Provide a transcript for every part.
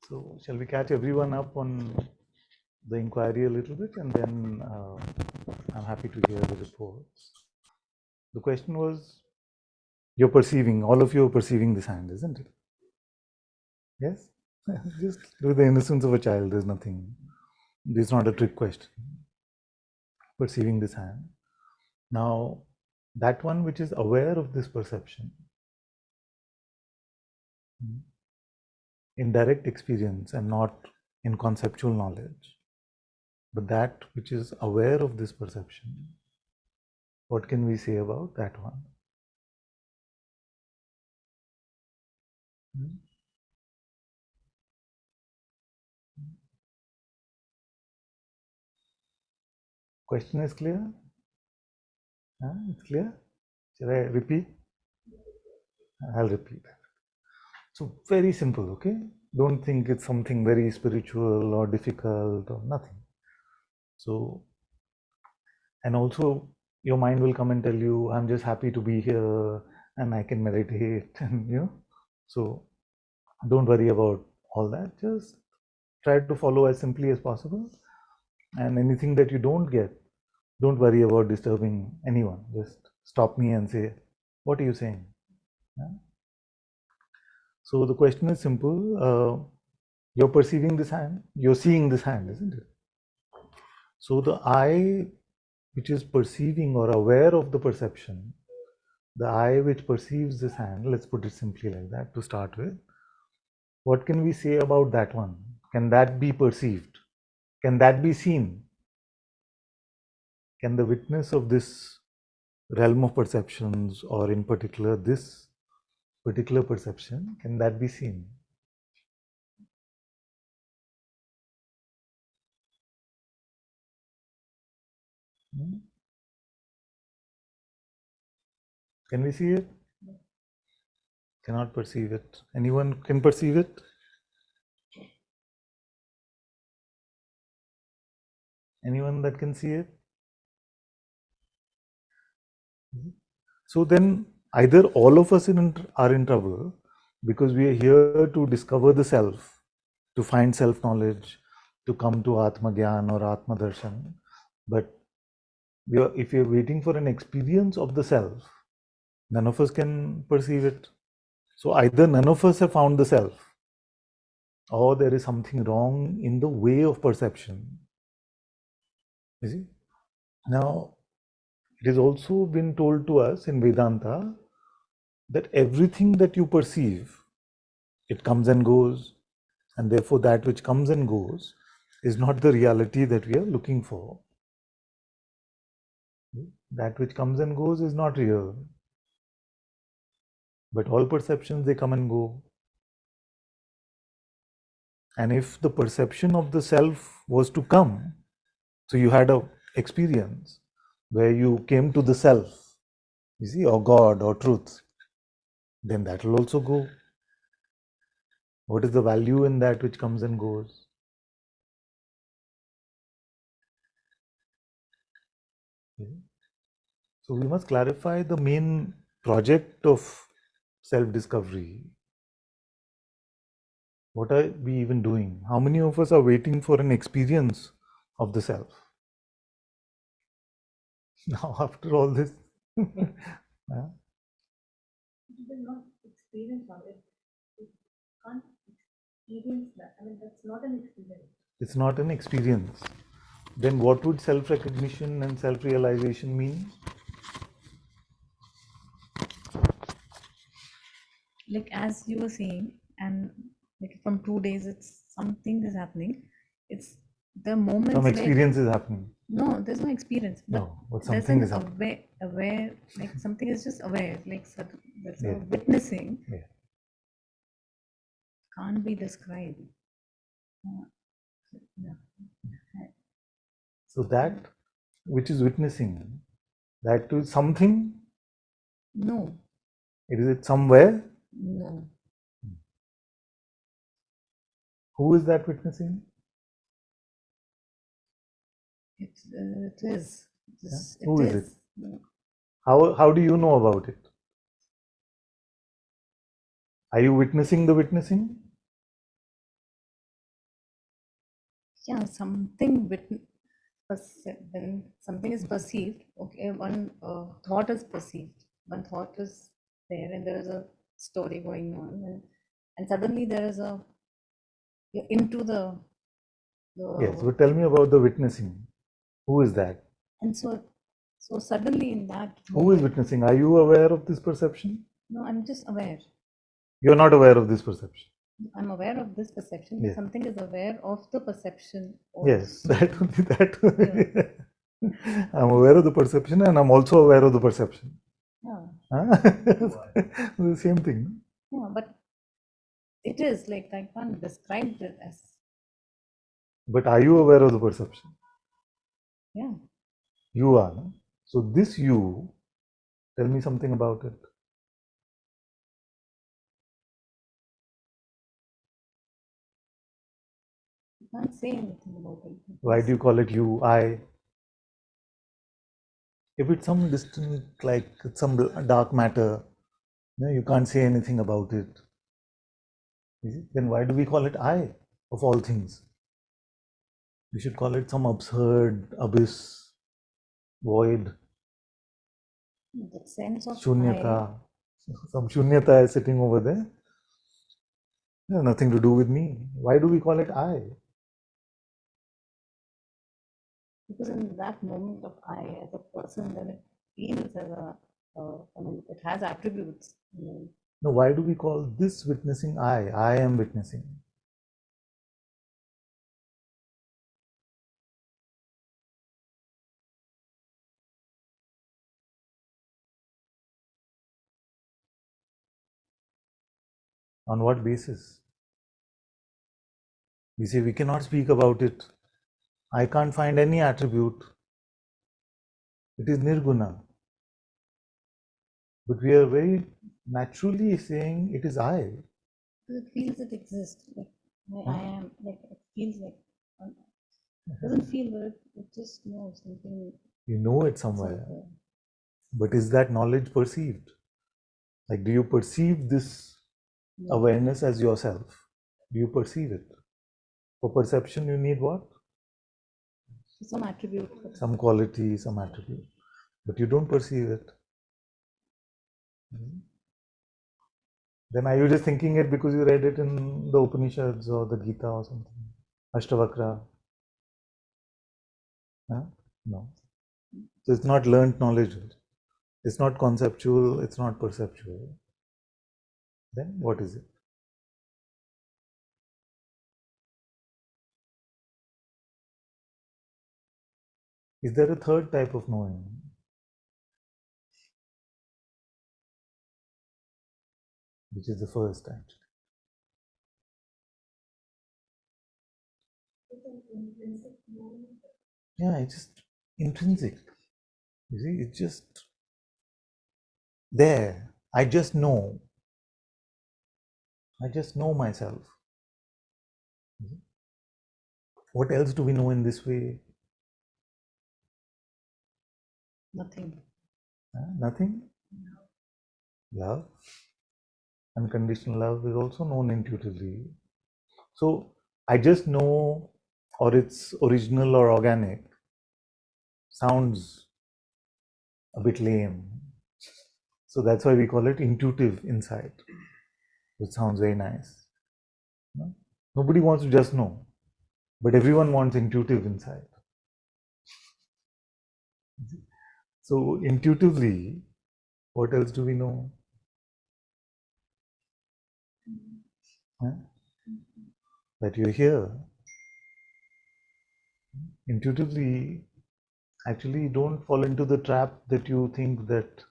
So shall we catch everyone up on the inquiry a little bit, and then I'm happy to hear the reports. The question was, you're perceiving, all of you are perceiving this hand, isn't it? Yes? Just with the innocence of a child, there's nothing, it's not a trick question. Perceiving this hand. Now, that one which is aware of this perception, in direct experience and not in conceptual knowledge, but that which is aware of this perception, what can we say about that one? Question is clear? It's clear? Shall I repeat? I'll repeat. So very simple, okay? Don't think it's something very spiritual or difficult or nothing. So, and also your mind will come and tell you, I'm just happy to be here and I can meditate and so don't worry about all that. Just try to follow as simply as possible, and anything that you don't get, don't worry about disturbing anyone. Just stop me and say, what are you saying? Yeah? So the question is simple. You're perceiving this hand, you're seeing this hand, isn't it? So the eye which is perceiving or aware of the perception, the eye which perceives this hand, let's put it simply like that to start with, what can we say about that one? Can that be perceived? Can that be seen? Can the witness of this realm of perceptions, or in particular this particular perception, can that be seen? Can we see it? Cannot perceive it. Anyone can perceive it? Anyone that can see it? So then either all of us are in trouble because we are here to discover the self, to find self-knowledge, to come to Atma Gyan or Atma Darshan. But if you're waiting for an experience of the self, none of us can perceive it. So either none of us have found the self, or there is something wrong in the way of perception. You see? Now, it has also been told to us in Vedanta that everything that you perceive, it comes and goes, and therefore that which comes and goes is not the reality that we are looking for. That which comes and goes is not real. But all perceptions, they come and go. And if the perception of the self was to come, so you had a experience where you came to the self, you see, or God or truth, then that will also go. What is the value in that which comes and goes? So we must clarify the main project of self-discovery. What are we even doing? How many of us are waiting for an experience of the self? Now, after all this, You will not experience of it. You can't experience that. I mean, that's not an experience. it's not an experience. Then what would self-recognition and self-realization mean? Like as you were saying, and like from 2 days, it's something is happening. It's the moments Some where experience is happening. no, there's no experience, but No, but there's something an is happening. aware, like something is just aware, like there's Yeah. a witnessing. Yeah. Can't be described. Yeah. So that which is witnessing, that is something. No, Is it somewhere? no. Who is that witnessing? It is. Who It is it? is. How do you know about it? Are you witnessing the witnessing? Yeah, something when something is perceived, okay, one thought is perceived, one thought is there, and there is a story going on, and suddenly there is a you're into Yes, the but tell me about the witnessing. Who is that? and so suddenly in that Who is moment, witnessing? Are you aware of this perception? no, I'm just aware. You're not aware of this perception. I'm aware of this perception, but Yes. something is aware of the perception Yes, also. that only that. I'm aware of the perception and I'm also aware of the perception. Yeah, The same thing. yeah, but it is like I can't describe it as, But are you aware of the perception? yeah. You are. No? So this you, tell me something about it. I can't say anything about it. Why do you call it you, I? If it's some distant, like it's some dark matter, you can't say anything about it. Then why do we call it I, of all things? We should call it some absurd abyss, void, The sense of shunyata. Some shunyata is sitting over there. Nothing to do with me. Why do we call it I? because in that moment of I as a person, then it feels as I mean, it has attributes. No, why do we call this witnessing I? I am witnessing. On what basis? We say we cannot speak about it. I can't find any attribute. It is nirguna. But we are very naturally saying it is I. Because it feels it exists. Like I am, like it feels like, it doesn't feel, but it just knows something. You know it somewhere. But is that knowledge perceived? Like, do you perceive this awareness as yourself? Do you perceive it? For perception, you need what? Some attribute. Some quality, some attribute. But you don't perceive it. Then are you just thinking it because you read it in the Upanishads or the Gita or something? Ashtavakra? Huh? No. So it's not learned knowledge. It's not conceptual, it's not perceptual. Then what is it? Is there a third type of knowing? Which is the first actually. Yeah, it's just intrinsic. You see, it's just there. I just know. I just know myself. What else do we know in this way? Nothing. Nothing? Love. Unconditional love is also known intuitively. So I just know, or it's original or organic, sounds a bit lame. So that's why we call it intuitive insight, which sounds very nice. No? Nobody wants to just know, but everyone wants intuitive insight. So intuitively, what else do we know? Huh? That you're here. Intuitively, actually don't fall into the trap that you think that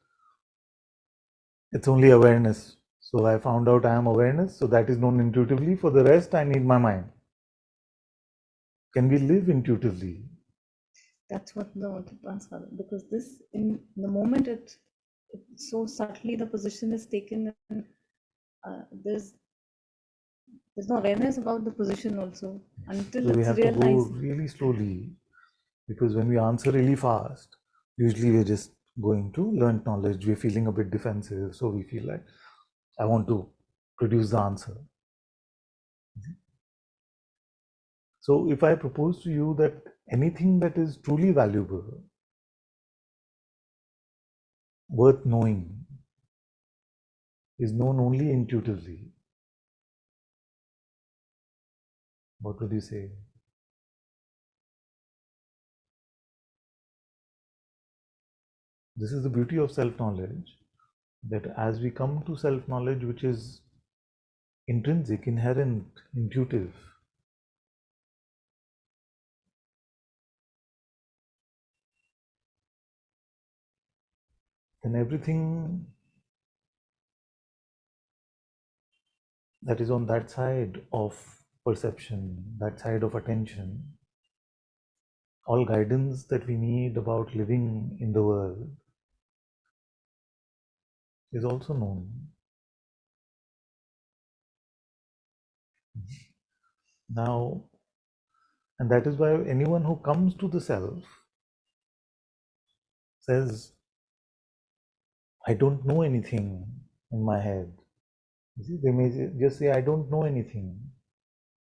it's only awareness. So I found out I am awareness, so that is known intuitively. For the rest, I need my mind. Can we live intuitively? That's what the want to transfer, because this in the moment it so subtly the position is taken, and there's no awareness about the position also until So we it's have to go realized. really slowly, because when we answer really fast, usually we're just going to learn knowledge. We're feeling a bit defensive, so we feel like I want to produce the answer. So if I propose to you that anything that is truly valuable, worth knowing, is known only intuitively, what would you say? This is the beauty of self-knowledge, that as we come to self-knowledge which is intrinsic, inherent, intuitive, then everything that is on that side of perception, that side of attention, all guidance that we need about living in the world is also known. Now, and that is why anyone who comes to the self says, I don't know anything in my head. You see, they may just say, I don't know anything,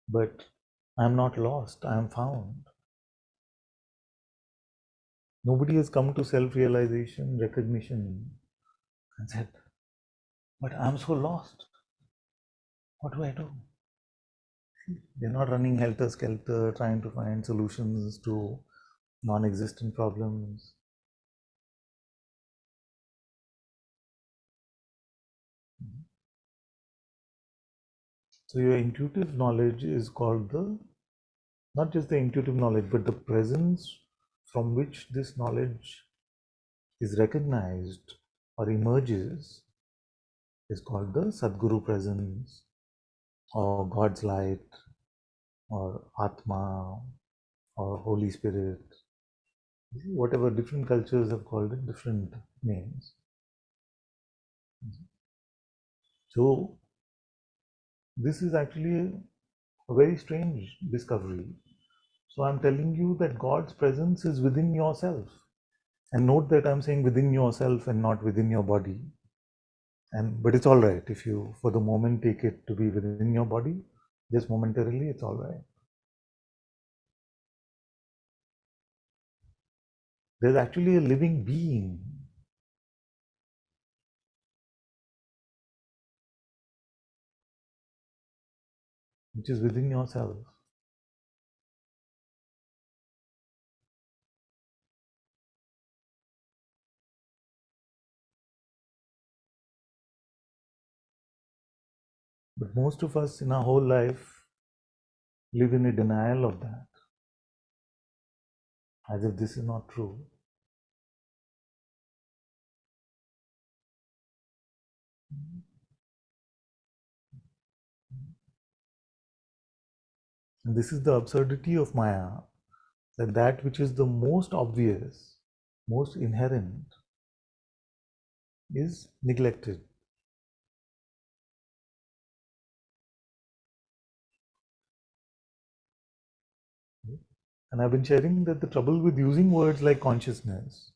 but I'm not lost, I'm found. Nobody has come to self-realization, recognition, and said, but I'm so lost. What do I do? They're not running helter-skelter, trying to find solutions to non-existent problems. So your intuitive knowledge is called not just the intuitive knowledge, but the presence from which this knowledge is recognized or emerges is called the Sadguru presence, or God's light, or Atma, or Holy Spirit. Whatever, different cultures have called it different names. So this is actually a very strange discovery. So I'm telling you that God's presence is within yourself. And note that I'm saying within yourself and not within your body. But it's all right if you, for the moment, take it to be within your body. Just momentarily, it's all right. There's actually a living being which is within yourself. But most of us in our whole life live in a denial of that, as if this is not true. And this is the absurdity of Maya, that that which is the most obvious, most inherent, is neglected. And I've been sharing that the trouble with using words like consciousness,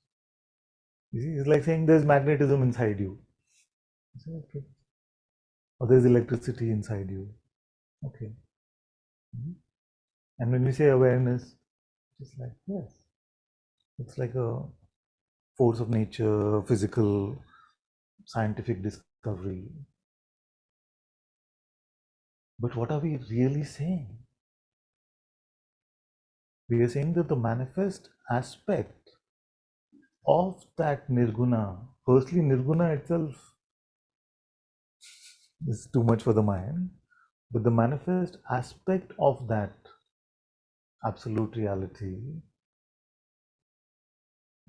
you see, it's like saying there's magnetism inside you. You say, okay. Or there's electricity inside you. Okay. And when we say awareness, it's like, yes, it's like a force of nature, physical, scientific discovery. But what are we really saying? We are saying that the manifest aspect of that nirguna, firstly, nirguna itself is too much for the mind, but the manifest aspect of that absolute reality,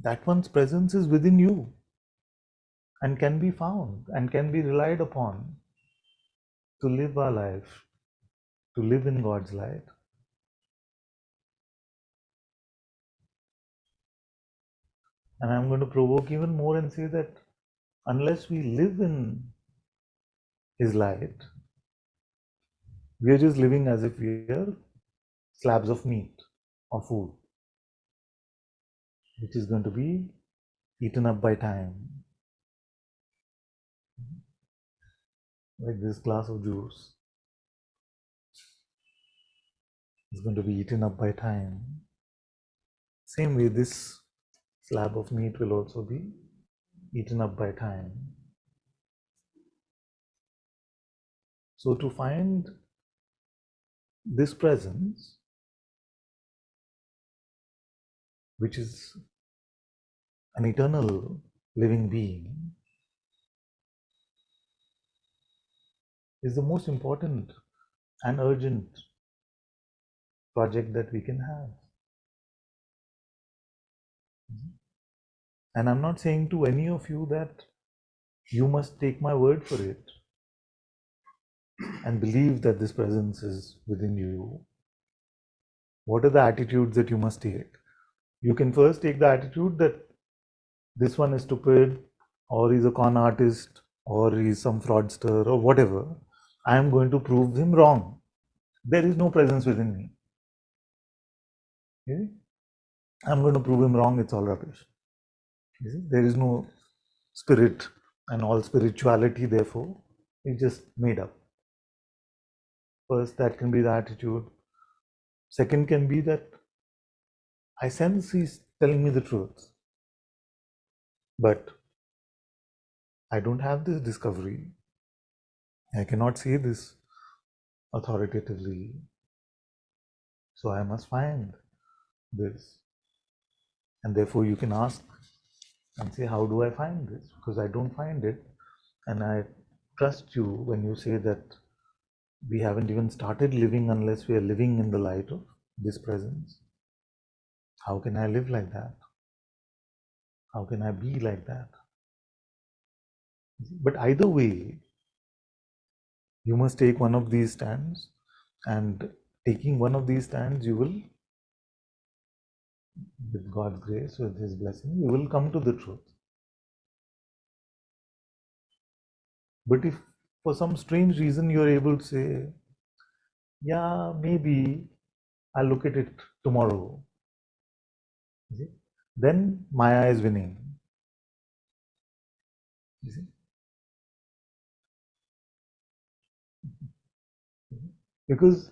that one's presence is within you and can be found and can be relied upon to live our life, to live in God's light. And I'm going to provoke even more and say that unless we live in His light, we are just living as if we are slabs of meat or food, which is going to be eaten up by time, like this glass of juice. is going to be eaten up by time. Same way, this slab of meat will also be eaten up by time. So to find this presence, which is an eternal living being, is the most important and urgent project that we can have. And I'm not saying to any of you that you must take my word for it and believe that this presence is within you. What are the attitudes that you must take? You can first take the attitude that this one is stupid, or he's a con artist, or he's some fraudster, or whatever. I am going to prove him wrong. There is no presence within me. Okay? I'm going to prove him wrong, it's all rubbish. There is no spirit, and all spirituality, therefore, is just made up. First, that can be the attitude. Second can be that I sense he's telling me the truth, but I don't have this discovery. I cannot say this authoritatively. So I must find this. And therefore you can ask and say, how do I find this? Because I don't find it. And I trust you when you say that we haven't even started living unless we are living in the light of this presence. How can I live like that? How can I be like that? But either way, you must take one of these stands, and taking one of these stands, you will, with God's grace, with His blessing, you will come to the truth. But if for some strange reason you're able to say, yeah, maybe I'll look at it tomorrow, then Maya is winning. You see? Because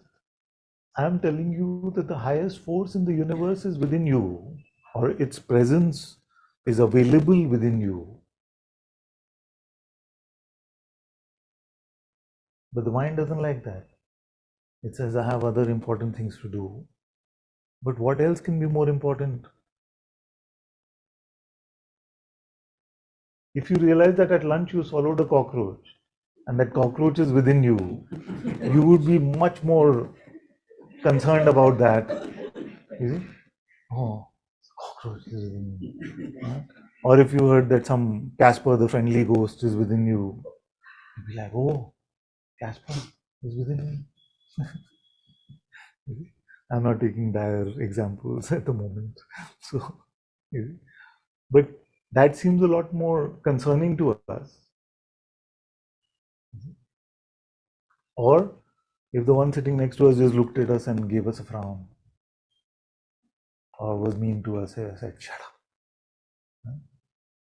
I'm telling you that the highest force in the universe is within you, or its presence is available within you. But the mind doesn't like that. It says, I have other important things to do. But what else can be more important? If you realize that at lunch you swallowed a cockroach, and that cockroach is within you, you would be much more concerned about that. You see? Oh, cockroach is within me. Or if you heard that some Casper the friendly ghost is within you, you'd be like, oh, Casper is within me. I'm not taking dire examples at the moment. So, but that seems a lot more concerning to us. Or if the one sitting next to us just looked at us and gave us a frown, or was mean to us, said, shut up.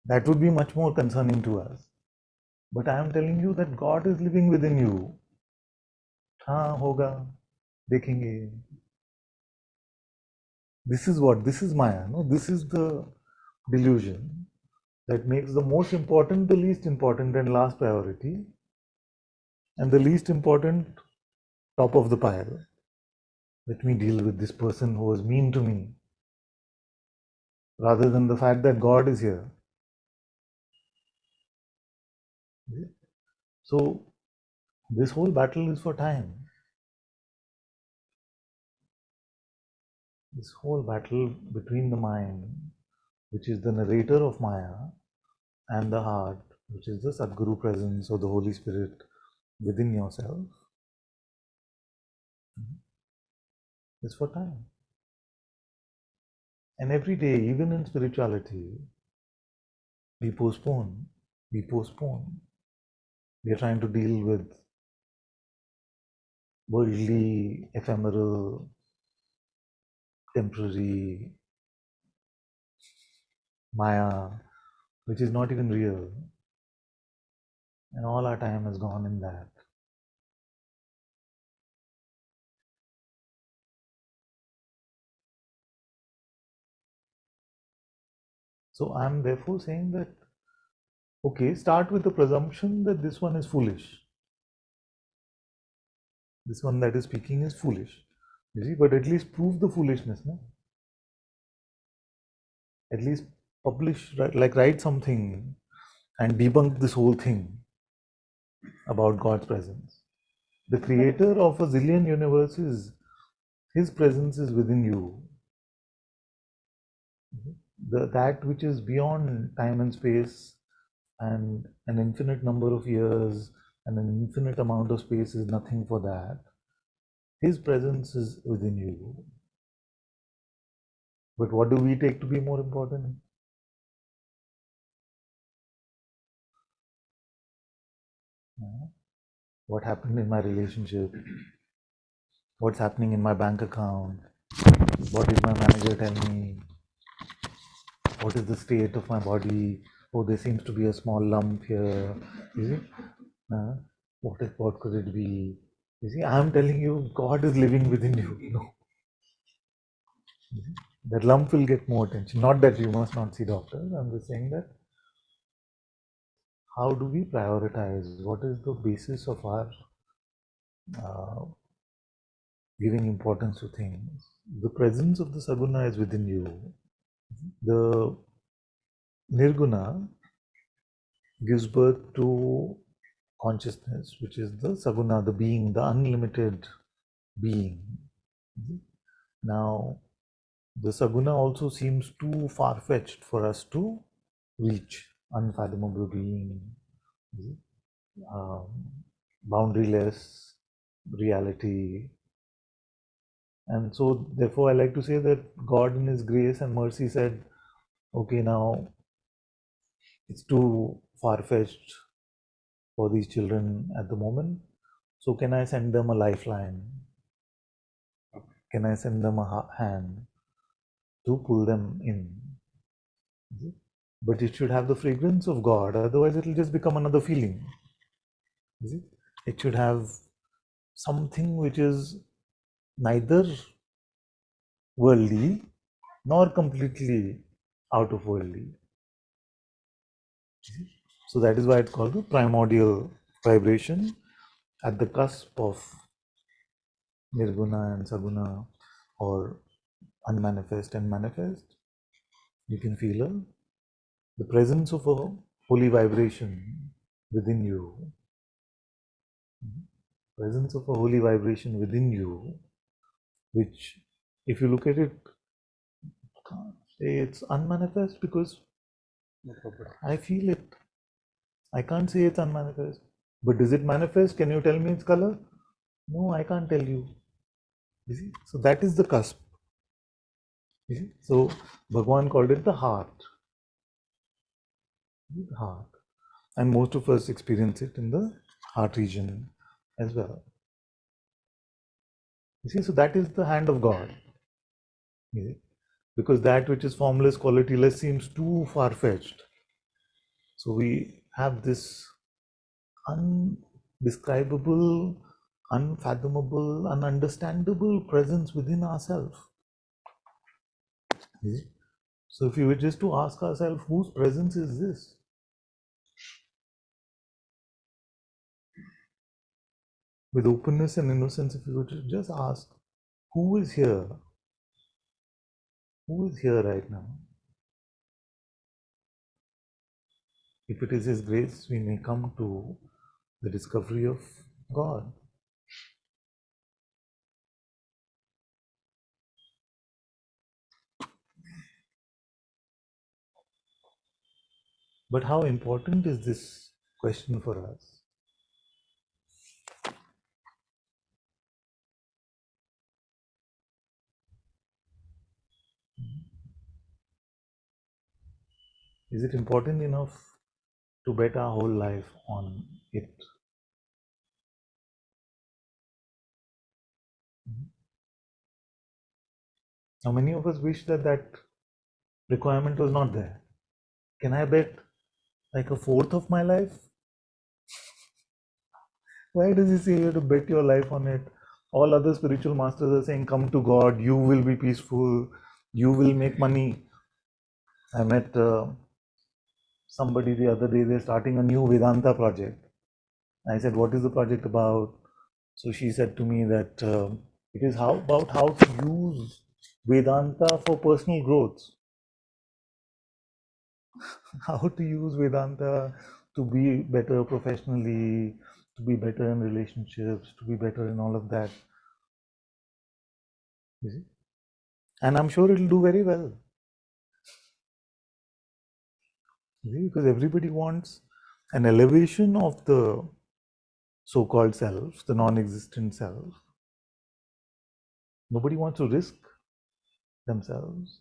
That would be much more concerning to us. But I am telling you that God is living within you. हाँ होगा, देखेंगे. This is what? This is Maya. No, this is the delusion that makes the most important the least important and last priority, and the least important top of the pile. Let me deal with this person who was mean to me, rather than the fact that God is here. So this whole battle is for time. This whole battle between the mind, which is the narrator of Maya, and the heart, which is the Sadguru presence or the Holy Spirit within yourself, is for time. And every day, even in spirituality, we postpone. We postpone. We are trying to deal with worldly, ephemeral, temporary Maya, which is not even real. And all our time has gone in that. So I'm therefore saying that, okay, start with the presumption that this one is foolish. This one that is speaking is foolish. You see, but at least prove the foolishness, no? At least publish, like write something and debunk this whole thing about God's presence. The creator of a zillion universes, his presence is within you. That which is beyond time and space and an infinite number of years and an infinite amount of space is nothing for that. His presence is within you. But what do we take to be more important? What happened in my relationship? What's happening in my bank account? What did my manager tell me? What is the state of my body? Oh, there seems to be a small lump here. You see? What could it be? You see, I'm telling you, God is living within you. No. That lump will get more attention. Not that you must not see doctors. I'm just saying that how do we prioritize? What is the basis of our giving importance to things? The presence of the Saguna is within you. The Nirguna gives birth to consciousness, which is the Saguna, the being, the unlimited being. Now, the Saguna also seems too far-fetched for us to reach. Unfathomable being, boundaryless reality. And so, therefore, I like to say that God in His grace and mercy said, okay, now it's too far-fetched for these children at the moment. So can I send them a lifeline? Can I send them a hand to pull them in? But it should have the fragrance of God, otherwise it will just become another feeling. It should have something which is neither worldly nor completely out of worldly. So that is why it's called the primordial vibration at the cusp of Nirguna and Saguna, or unmanifest and manifest. You can feel the presence of a holy vibration within you. Presence of a holy vibration within you, which, if you look at it, can't say it's unmanifest because I feel it. I can't say it's unmanifest. But does it manifest? Can you tell me its color? No, I can't tell you. You see? So that is the cusp. You see? So Bhagwan called it the heart. The heart. And most of us experience it in the heart region as well. You see, so that is the hand of God. You see? Because that which is formless, qualityless seems too far-fetched. So we have this undescribable, unfathomable, ununderstandable presence within ourselves. So if we were just to ask ourselves, whose presence is this? With openness and innocence, if you were to just ask, who is here? Who is here right now? If it is His grace, we may come to the discovery of God. But how important is this question for us? Is it important enough to bet our whole life on it? Now, many of us wish that that requirement was not there. Can I bet like a fourth of my life? Why does He say you have to bet your life on it? All other spiritual masters are saying, come to God, you will be peaceful, you will make money. I met somebody the other day, they're starting a new Vedanta project. I said, what is the project about? So she said to me that it is about how to use Vedanta for personal growth. How to use Vedanta to be better professionally, to be better in relationships, to be better in all of that. You see? And I'm sure it'll do very well. You see? Because everybody wants an elevation of the so-called self, the non-existent self. Nobody wants to risk themselves.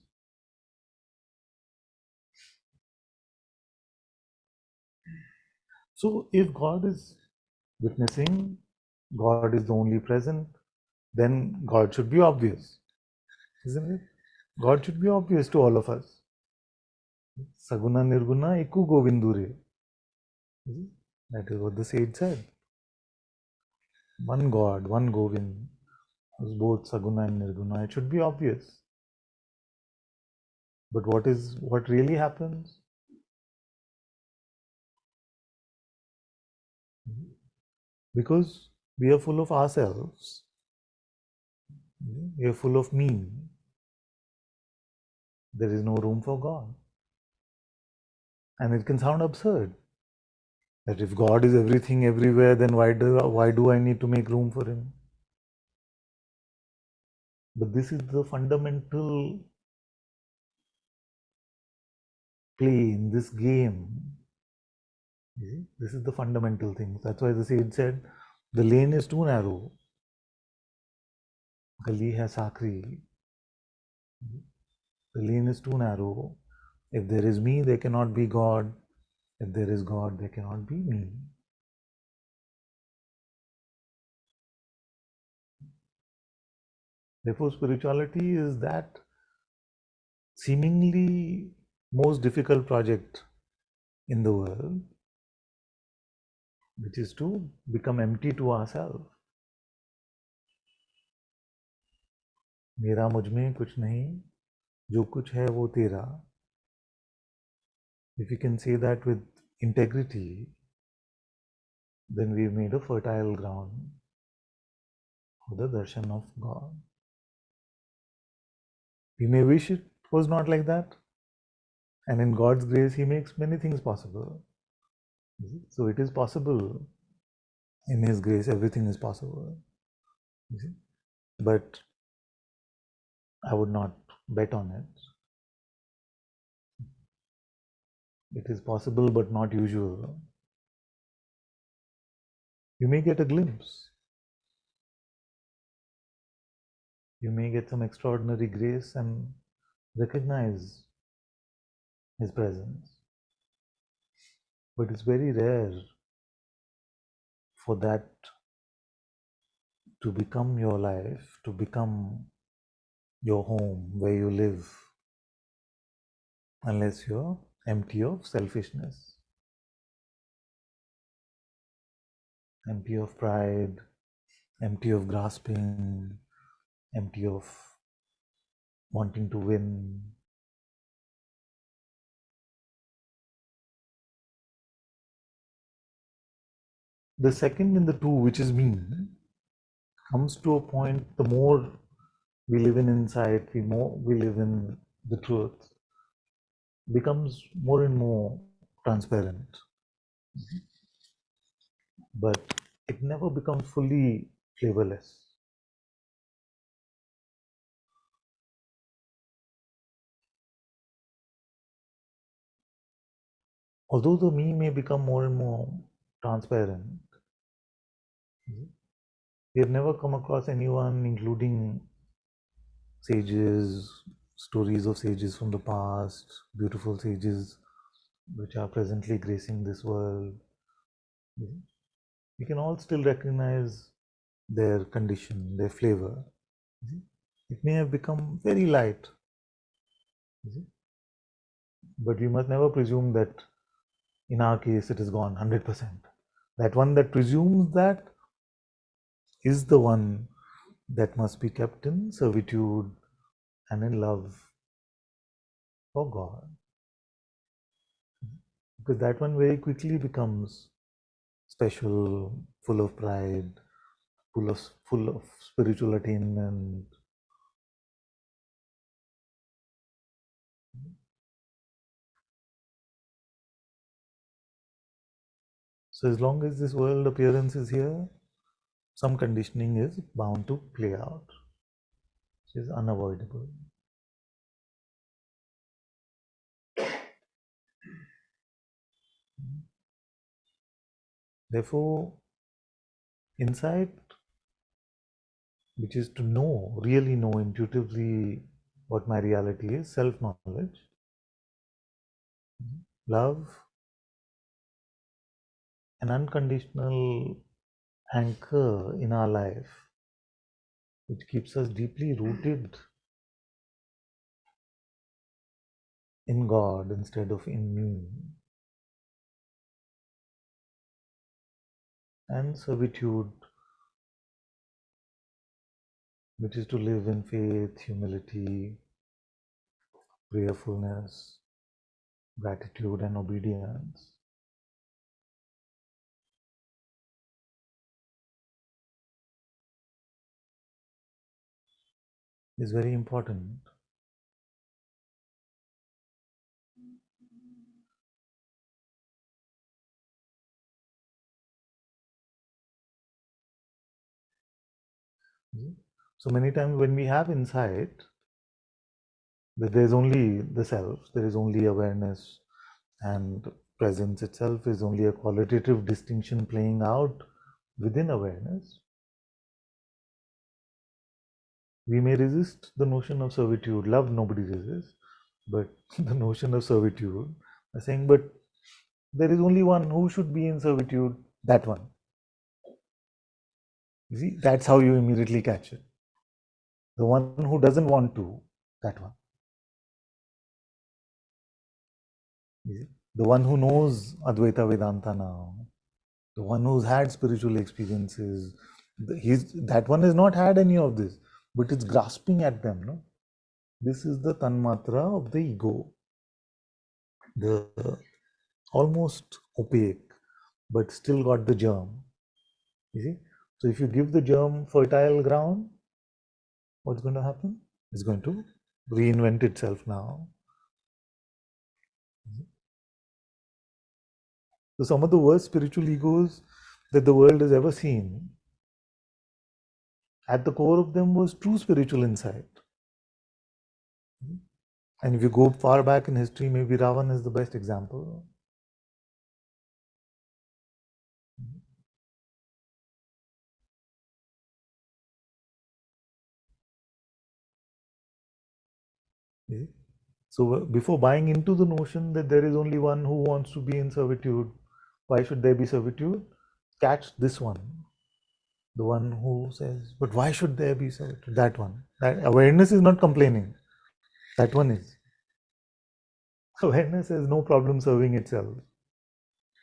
So if God is witnessing, God is the only present, then God should be obvious, isn't it? God should be obvious to all of us. Saguna Nirguna Iku Govindure. That is what the sage said. One God, one Govind, who's both Saguna and Nirguna. It should be obvious. But what really happens? Because we are full of ourselves, we are full of me, there is no room for God. And it can sound absurd that if God is everything everywhere, then why do I need to make room for Him? But this is the fundamental play in this game. This is the fundamental thing. That's why the sage said, the lane is too narrow. Gali hai sakri. The lane is too narrow. If there is me, there cannot be God. If there is God, there cannot be me. Therefore, spirituality is that seemingly most difficult project in the world, which is to become empty to ourselves. मेरा मुझ में कुछ नहीं, जो कुछ है वो तेरा. If you can say that with integrity, then we've made a fertile ground for the darshan of God. We may wish it was not like that, and in God's grace, He makes many things possible. So it is possible. In His grace, everything is possible. But I would not bet on it. It is possible, but not usual. You may get a glimpse. You may get some extraordinary grace and recognize His presence. But it's very rare for that to become your life, to become your home, where you live, unless you're empty of selfishness, empty of pride, empty of grasping, empty of wanting to win. The second in the two, which is me, comes to a point, the more we live in insight, the more we live in the truth, becomes more and more transparent. But it never becomes fully flavorless. Although the me may become more and more transparent, we have never come across anyone, including sages, stories of sages from the past, beautiful sages which are presently gracing this world. We can all still recognize their condition, their flavor. It may have become very light, but we must never presume that in our case it is gone 100%. That one that presumes that is the one that must be kept in servitude and in love for God. because that one very quickly becomes special, full of pride, full of spiritual attainment. So as long as this world appearance is here, some conditioning is bound to play out. It is unavoidable. Therefore, insight, which is to know, really know intuitively what my reality is, self-knowledge, love, an unconditional anchor in our life, which keeps us deeply rooted in God instead of in me, and servitude, which is to live in faith, humility, prayerfulness, gratitude, and obedience. Is very important. So many times when we have insight that there is only the self, there is only awareness, and presence itself is only a qualitative distinction playing out within awareness, we may resist the notion of servitude. Love nobody resists, but the notion of servitude, by saying, but there is only one who should be in servitude, that one. You see, that's how you immediately catch it. The one who doesn't want to, that one. You see? The one who knows Advaita Vedanta now, the one who's had spiritual experiences, that one has not had any of this, but it's grasping at them. No? This is the tanmatra of the ego, the almost opaque, but still got the germ. You see? So if you give the germ fertile ground, what's going to happen? It's going to reinvent itself now. So some of the worst spiritual egos that the world has ever seen, at the core of them was true spiritual insight. And if you go far back in history, maybe Ravan is the best example. So before buying into the notion that there is only one who wants to be in servitude, why should there be servitude? Catch this one. The one who says, but why should there be servitude? That one. That awareness is not complaining. That one is. Awareness has no problem serving itself.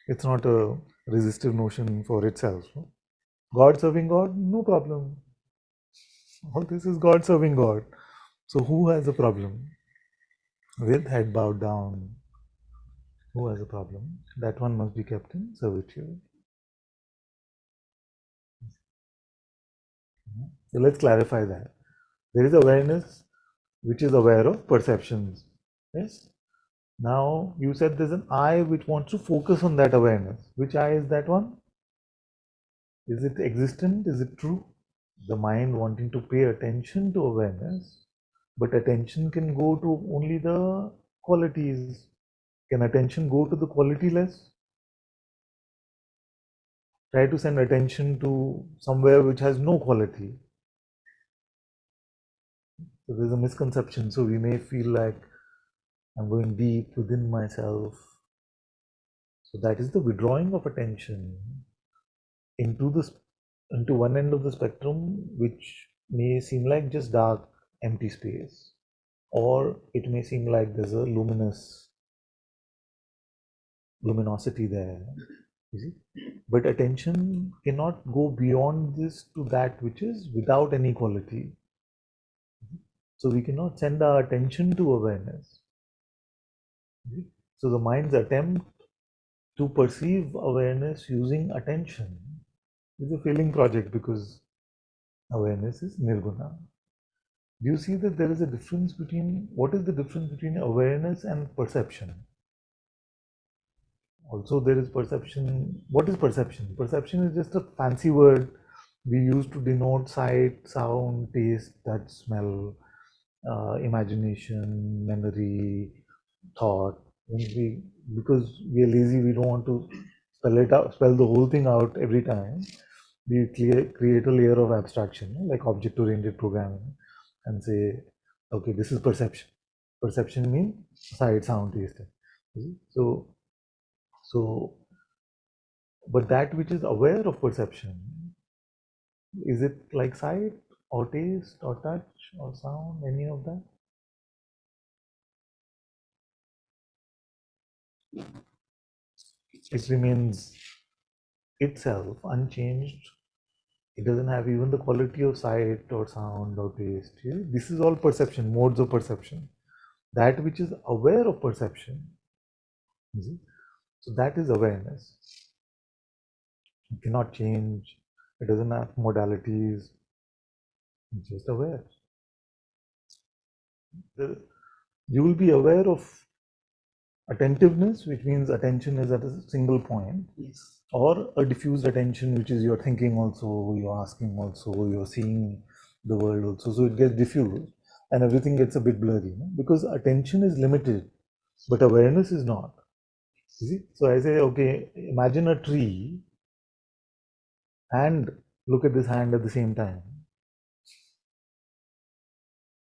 It's not a resistive notion for itself. God serving God, no problem. All this is God serving God. So who has a problem? With head bowed down, who has a problem? That one must be kept in servitude. So let's clarify that. There is awareness which is aware of perceptions. Yes? Now you said there's an I which wants to focus on that awareness. Which I is that one? Is it existent? Is it true? The mind wanting to pay attention to awareness, but attention can go to only the qualities. Can attention go to the qualityless? Try to send attention to somewhere which has no quality. So there's a misconception. So we may feel like I'm going deep within myself. So that is the withdrawing of attention into one end of the spectrum, which may seem like just dark, empty space, or it may seem like there's a luminosity there. You see, but attention cannot go beyond this to that which is without any quality. So we cannot send our attention to awareness. So the mind's attempt to perceive awareness using attention is a failing project because awareness is nirguna. Do you see that there is a difference between, what is the difference between awareness and perception? Also, there is perception. What is perception? Perception is just a fancy word we use to denote sight, sound, taste, touch, smell, imagination, memory, thought. Because we are lazy, we don't want to spell it out, spell the whole thing out every time. We create a layer of abstraction, like object-oriented programming, and say, okay, this is perception. Perception means sight, sound, taste. So, so, but that which is aware of perception, is it like sight or taste or touch or sound, any of that? It remains itself unchanged. It doesn't have even the quality of sight or sound or taste. Yeah? This is all perception, modes of perception. That which is aware of perception, so that is awareness. It cannot change. It doesn't have modalities. It's just aware. You will be aware of attentiveness, which means attention is at a single point, Yes. or a diffused attention, which is you're thinking also, you're asking also, you're seeing the world also. So it gets diffused and everything gets a bit blurry, because attention is limited, but awareness is not. You see? So I say, okay, imagine a tree and look at this hand at the same time.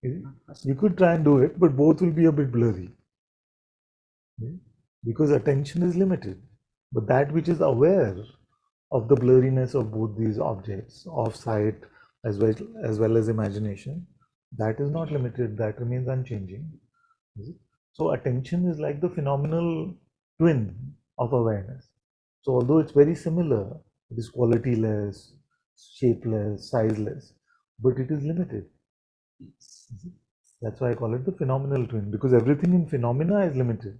You could try and do it, but both will be a bit blurry. Because attention is limited. But that which is aware of the blurriness of both these objects, of sight as well as imagination, that is not limited, that remains unchanging. So attention is like the phenomenal twin of awareness. So although it's very similar, it is qualityless, shapeless, sizeless, but it is limited. That's why I call it the phenomenal twin, because everything in phenomena is limited,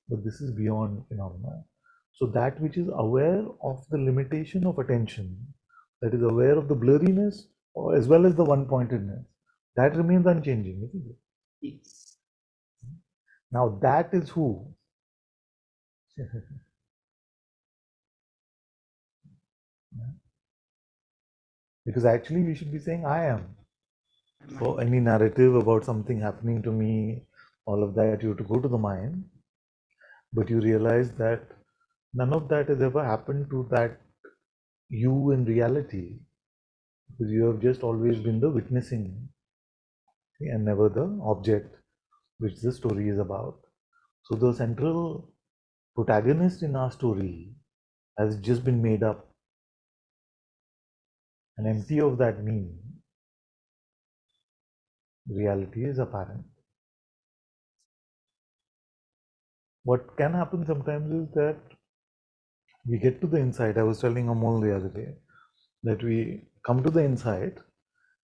but this is beyond phenomena. So that which is aware of the limitation of attention, that is aware of the blurriness or as well as the one-pointedness, that remains unchanging, isn't it? Yes. Now that is who? Because actually we should be saying I am. For any narrative about something happening to me, all of that, you have to go to the mind, but you realize that none of that has ever happened to that you in reality, because you have just always been the witnessing and never the object which the story is about. So the central protagonist in our story has just been made up, and empty of that mean, reality is apparent. What can happen sometimes is that we get to the insight. I was telling Amol the other day that we come to the insight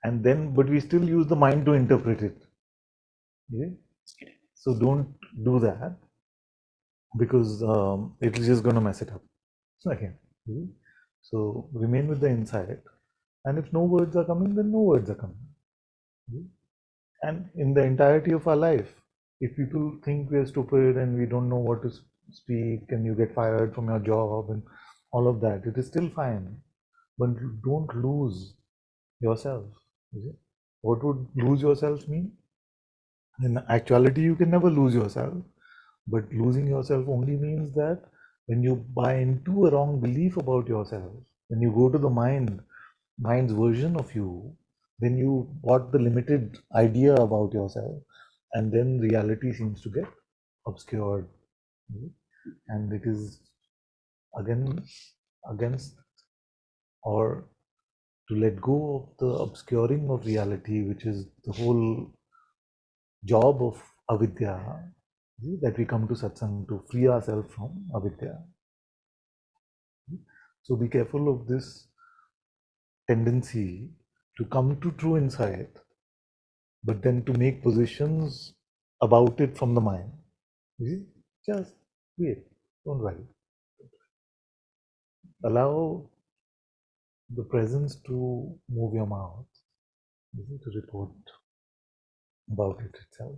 and then, but we still use the mind to interpret it. Okay? So don't do that, because it's just going to mess it up. Okay. So remain with the insight, and if no words are coming, then no words are coming. And in the entirety of our life, if people think we are stupid and we don't know what to speak, and you get fired from your job and all of that, it is still fine. But don't lose yourself. What would lose yourself mean? In actuality, you can never lose yourself. But losing yourself only means that when you buy into a wrong belief about yourself, when you go to the mind's version of you, then you bought the limited idea about yourself, and then reality seems to get obscured. And it is again against, or to let go of the obscuring of reality, which is the whole job of avidya, that we come to satsang to free ourselves from avidya. So be careful of this tendency to come to true insight, but then to make positions about it from the mind. You see? Just wait, don't worry. allow the presence to move your mouth, to report about it itself.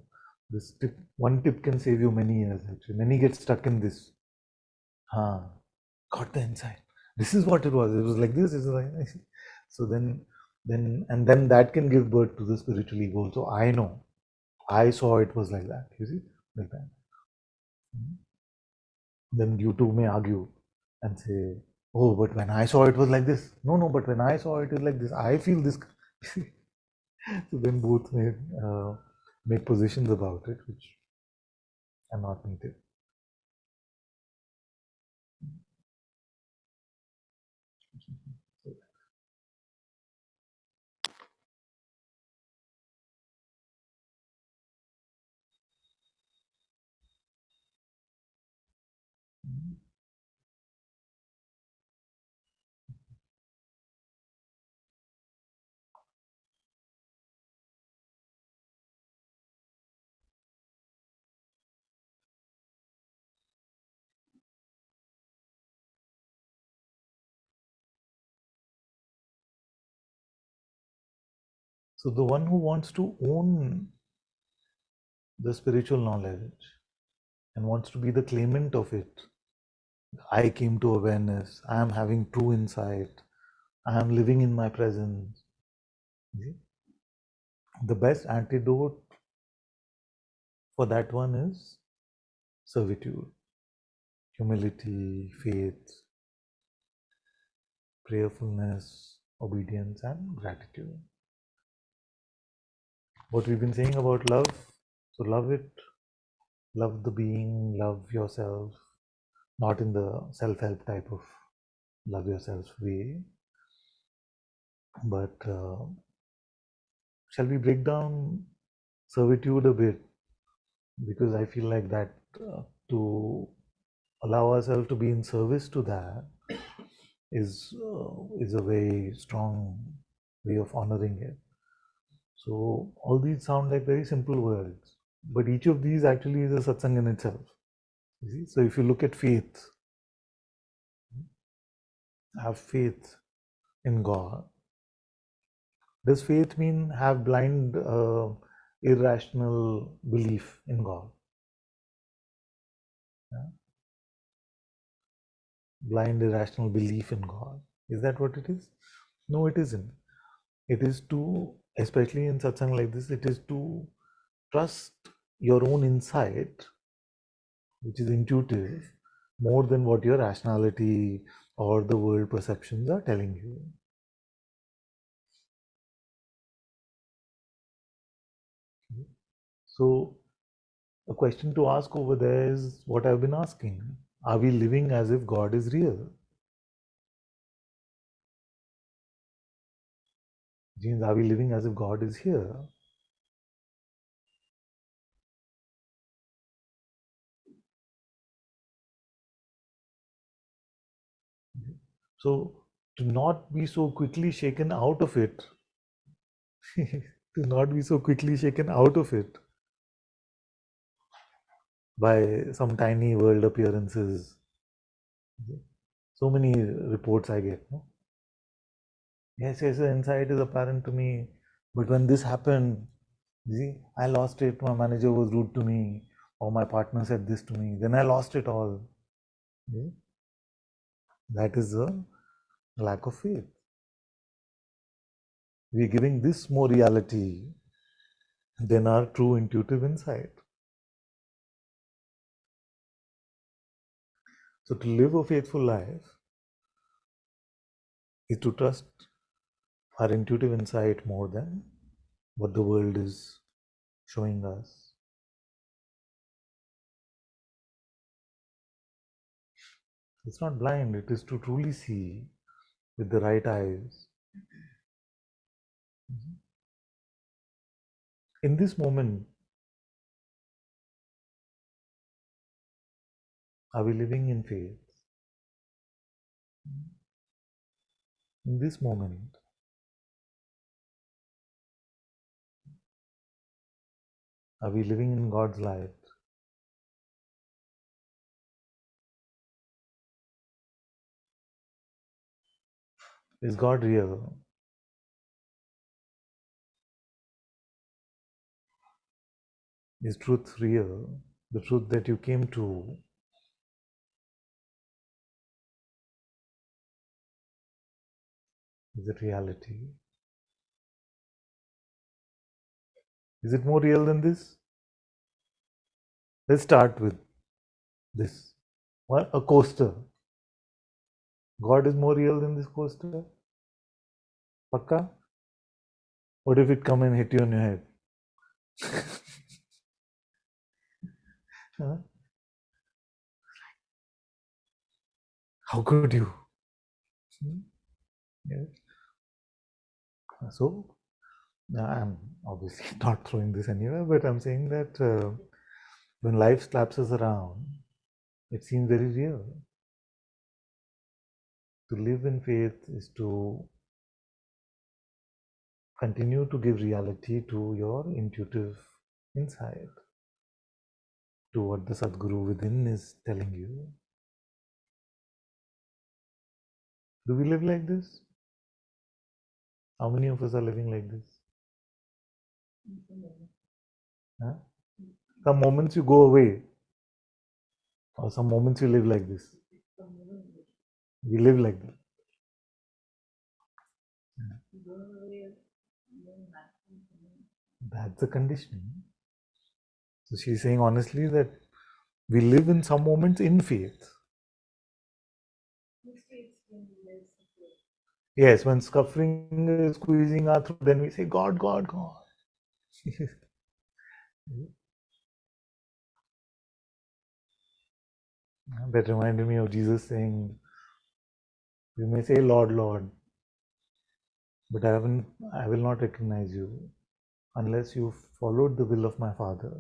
This tip, one tip can save you many years actually. Many get stuck in this. Got the insight. This is what it was. It was like this. It's like so. Then that can give birth to the spiritual ego. So I know, I saw it was like that. You see, like that. Then you two may argue and say, "Oh, but when I saw it was like this." No, no. But when I saw it is like this. I feel this. So then both may make positions about it, which are not needed. So the one who wants to own the spiritual knowledge and wants to be the claimant of it, I came to awareness, I am having true insight, I am living in my presence. The best antidote for that one is servitude, humility, faith, prayerfulness, obedience, and gratitude. What we've been saying about love, so love it, love the being, love yourself, not in the self-help type of love yourself way, but shall we break down servitude a bit? Because I feel like that to allow ourselves to be in service to that is a very strong way of honoring it. So all these sound like very simple words, but each of these actually is a satsang in itself. You see? So if you look at faith, have faith in God. Does faith mean have blind, irrational belief in God? Yeah? Blind, irrational belief in God. Is that what it is? No, it isn't. It is to, especially in satsang like this, it is to trust your own insight, which is intuitive, more than what your rationality or the world perceptions are telling you. So, a question to ask over there is what I've been asking. Are we living as if God is real? James, are we living as if God is here? So, to not be so quickly shaken out of it, to not be so quickly shaken out of it by some tiny world appearances. So many reports I get. No? Yes, yes, the insight is apparent to me. But when this happened, see, I lost it. My manager was rude to me, or my partner said this to me. Then I lost it all. See? That is a lack of faith. We are giving this more reality than our true intuitive insight. So to live a faithful life is to trust our intuitive insight more than what the world is showing us. It's not blind, it is to truly see with the right eyes. In this moment, are we living in faith? In this moment, are we living in God's light? Is God real? Is truth real? The truth that you came to, is it reality? Is it more real than this? Let's start with this. What? A coaster. God is more real than this coaster? Pakka? What if it come and hit you on your head? Huh? How could you? Yes. So, I'm obviously not throwing this anywhere, but I'm saying that when life slaps us around, it seems very real. To live in faith is to continue to give reality to your intuitive insight, to what the Sadguru within is telling you. Do we live like this? How many of us are living like this? Huh? Some moments you go away, or some moments you live like this. We live like that. That's the conditioning. So she's saying honestly that we live in some moments in faith. Yes, when suffering is squeezing our throat, then we say, God, God, God. That reminded me of Jesus saying, you may say, Lord, Lord, but I will not recognize you unless you followed the will of my Father.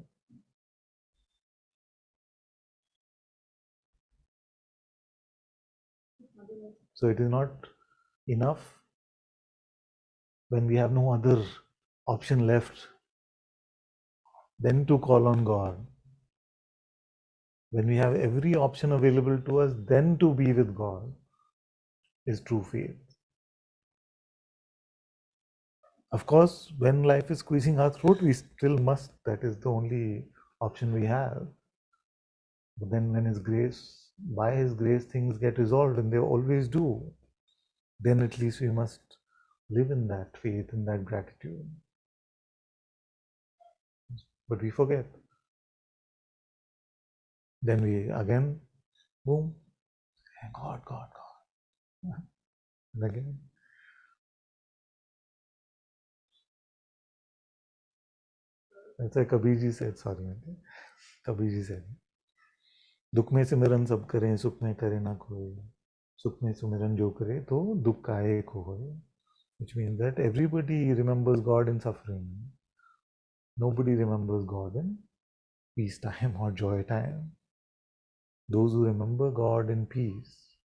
So it is not enough when we have no other option left then to call on God. When we have every option available to us, then to be with God is true faith. Of course, when life is squeezing our throat, we still must. That is the only option we have. But then when His grace, by His grace, things get resolved, and they always do. Then at least we must live in that faith, in that gratitude. But we forget. Then we again, boom, God, God, God. And again. That's like Kabir ji said, sorry, Kabir ji said, दुख में सिमरन सब करें सुख में करे ना कोई सुख में सिमरन जो करे तो दुख काहे को होए, which means that everybody remembers God in suffering. Nobody remembers God in peace time or joy time. Those who remember God in peace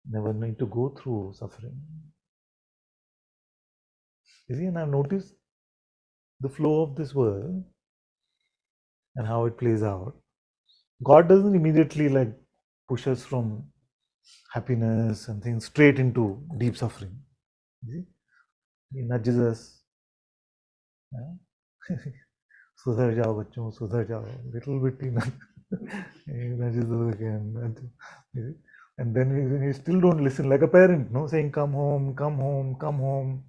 never need to go through suffering. You see, and I've noticed the flow of this world and how it plays out. God doesn't immediately like push us from happiness and things straight into deep suffering. You see? He nudges us. Yeah? सुधर जाओ बच्चों सुधर जाओ, little bit he nudges us again. And then we still don't listen, like a parent, no, saying come home, come home, come home.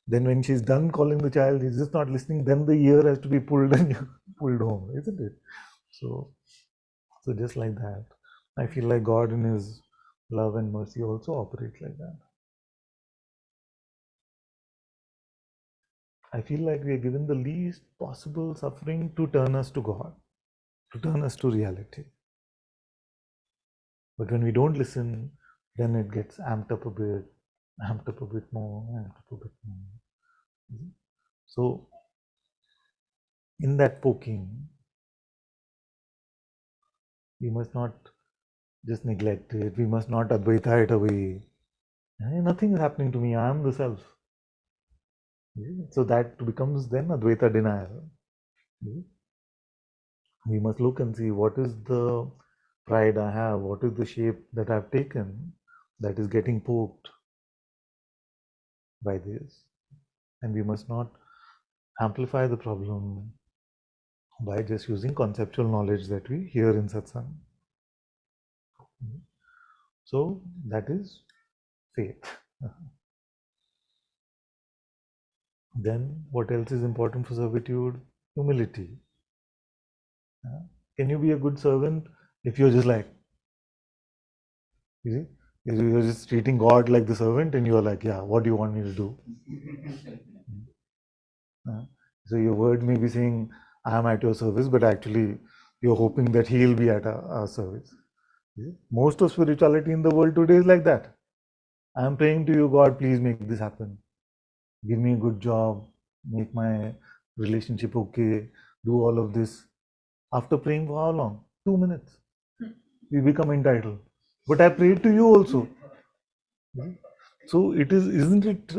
Then when she's done calling the child, he's just not listening, then the ear has to be pulled and pulled home, isn't it? So just like that, I feel like God in His love and mercy also operates like that. I feel like we are given the least possible suffering to turn us to God, to turn us to reality. But when we don't listen, then it gets amped up a bit more, amped up a bit more. So, in that poking, we must not just neglect it, we must not Advaita it away. Nothing is happening to me, I am the self. So that becomes then Advaita denial. We must look and see what is the pride I have, what is the shape that I've taken that is getting poked. by this, and we must not amplify the problem by just using conceptual knowledge that we hear in satsang. So that is faith. Then what else is important for servitude? Humility. Can you be a good servant if you're just like, you see, you're just treating God like the servant and you're like, yeah, what do you want me to do? So your word may be saying, I am at your service, but actually you're hoping that he'll be at our service. Most of spirituality in the world today is like that. I am praying to you, God, please make this happen. Give me a good job, make my relationship okay, do all of this. After praying for how long? 2 minutes. We become entitled. But I prayed to you also. So it is, isn't it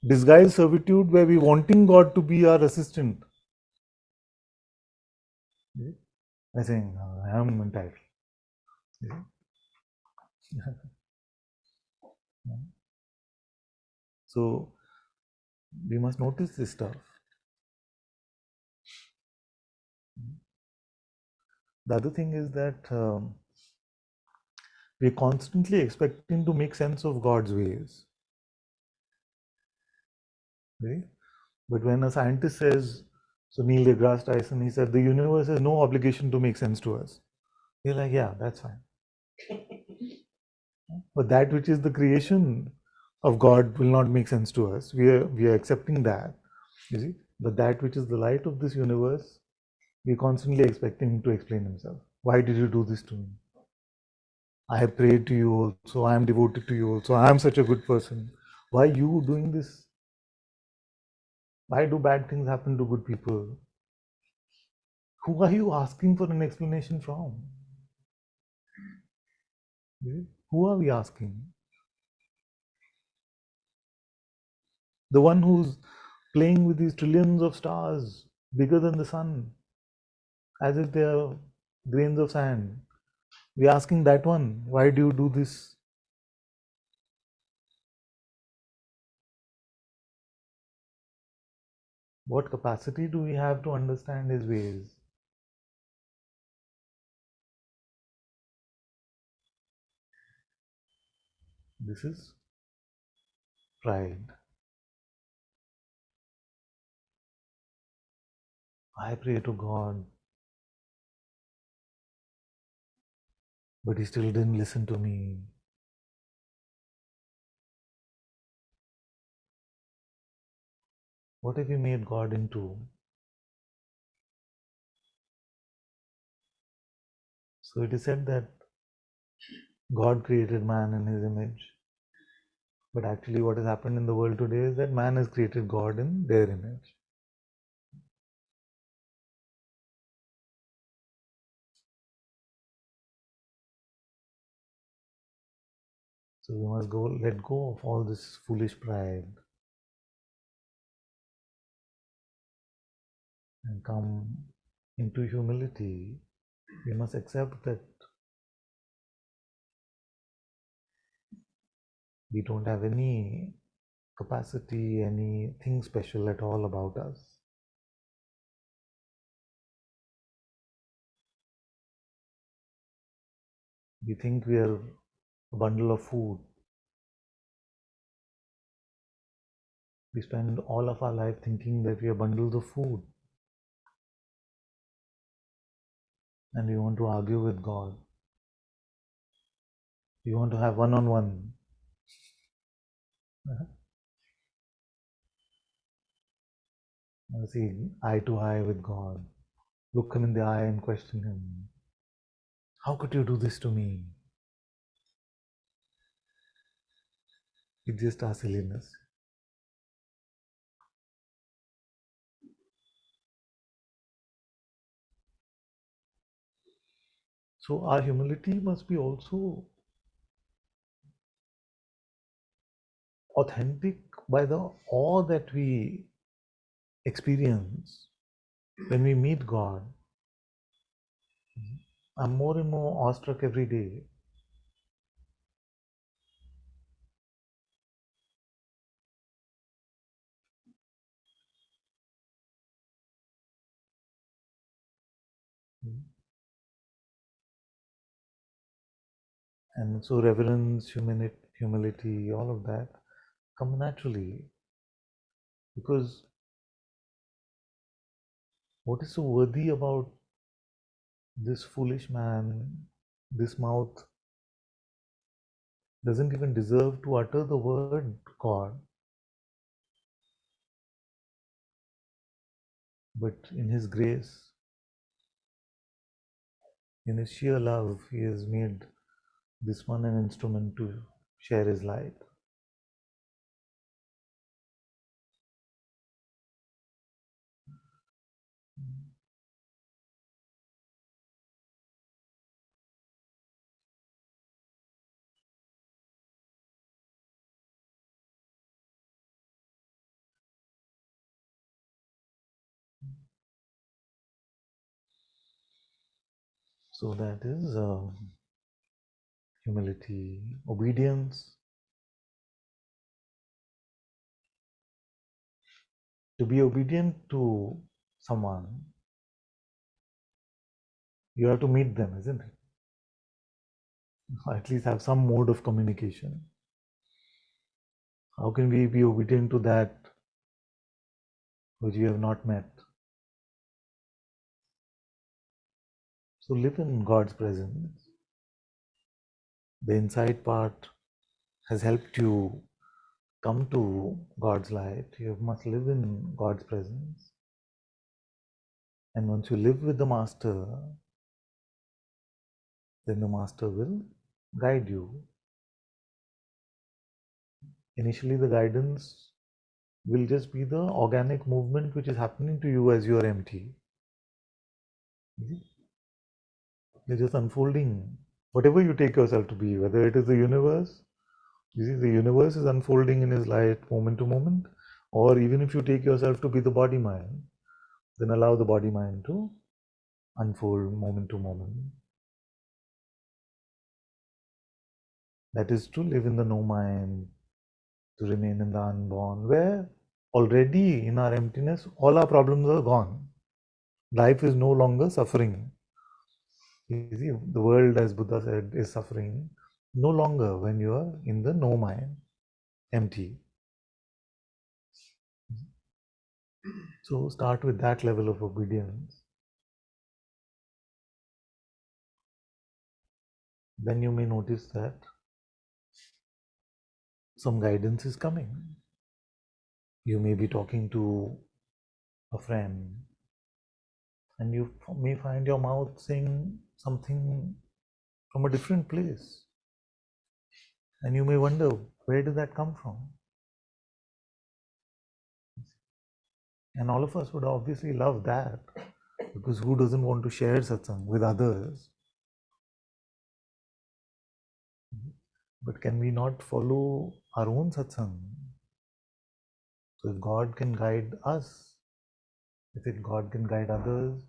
disguised servitude where we wanting God to be our assistant? I think I am entitled. So we must notice this stuff. The other thing is that we're constantly expecting to make sense of God's ways. Right? But when a scientist says, so Neil deGrasse Tyson, he said, the universe has no obligation to make sense to us. You're like, yeah, that's fine. But that which is the creation of God will not make sense to us. We are accepting that, you see. But that which is the light of this universe, we're constantly expecting him to explain himself. Why did you do this to me? I have prayed to you also. I am devoted to you also. I am such a good person. Why are you doing this? Why do bad things happen to good people? Who are you asking for an explanation from? Who are we asking? The one who's playing with these trillions of stars bigger than the sun, as if they are grains of sand. We're asking that one, why do you do this? What capacity do we have to understand his ways? This is pride. I pray to God, but he still didn't listen to me. What have you made God into? So it is said that God created man in his image. But actually what has happened in the world today is that man has created God in their image. So we must let go of all this foolish pride and come into humility. We must accept that we don't have any capacity, anything special at all about us. We think we are a bundle of food. We spend all of our life thinking that we are bundles of food. And we want to argue with God. We want to have one-on-one. See, eye to eye with God. Look him in the eye and question him. How could you do this to me? It's just our silliness. So our humility must be also authentic by the awe that we experience when we meet God. I'm more and more awestruck every day. And so reverence, humility, all of that come naturally. Because what is so worthy about this foolish man, this mouth doesn't even deserve to utter the word God. But in His grace, in His sheer love, He has made this one an instrument to share His light. So that is humility, obedience. To be obedient to someone, you have to meet them, isn't it? Or at least have some mode of communication. How can we be obedient to that which we have not met? So live in God's presence. The inside part has helped you come to God's light. You must live in God's presence. And once you live with the Master, then the Master will guide you. Initially, the guidance will just be the organic movement which is happening to you as you are empty. They're just unfolding. Whatever you take yourself to be, whether it is the universe, you see, the universe is unfolding in His light moment to moment, or even if you take yourself to be the body mind, then allow the body mind to unfold moment to moment. That is to live in the no mind, to remain in the unborn, where already in our emptiness, all our problems are gone. Life is no longer suffering. You see, the world, as Buddha said, is suffering no longer when you are in the no mind, empty. So start with that level of obedience. Then you may notice that some guidance is coming. You may be talking to a friend and you may find your mouth saying something from a different place. And you may wonder, where did that come from? And all of us would obviously love that, because who doesn't want to share satsang with others? But can we not follow our own satsang? So if God can guide us, if God can guide others,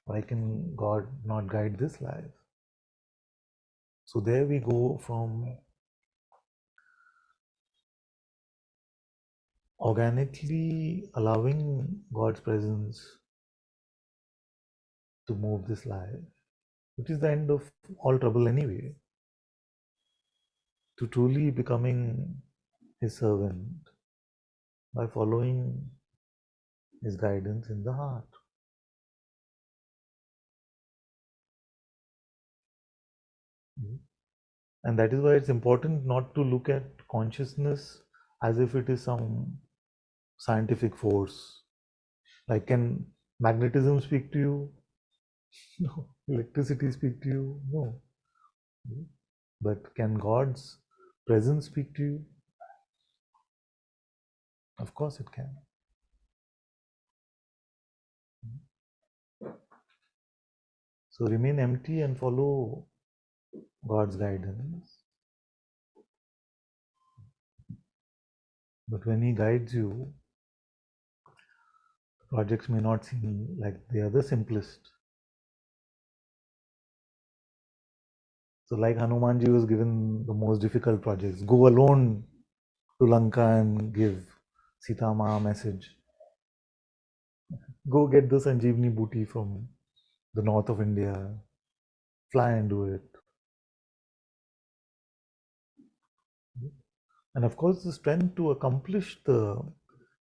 why can God not guide this life? So there we go from organically allowing God's presence to move this life, which is the end of all trouble anyway, to truly becoming His servant by following His guidance in the heart. And that is why it's important not to look at consciousness as if it is some scientific force. Like, can magnetism speak to you? No. Electricity speak to you? No. But can God's presence speak to you? Of course it can. So remain empty and follow God's guidance. But when He guides you, projects may not seem like they are the simplest. So like Hanumanji was given the most difficult projects. Go alone to Lanka and give Sita Ma a message. Go get the Sanjeevani booty from the north of India, fly and do it. And of course, the strength to accomplish the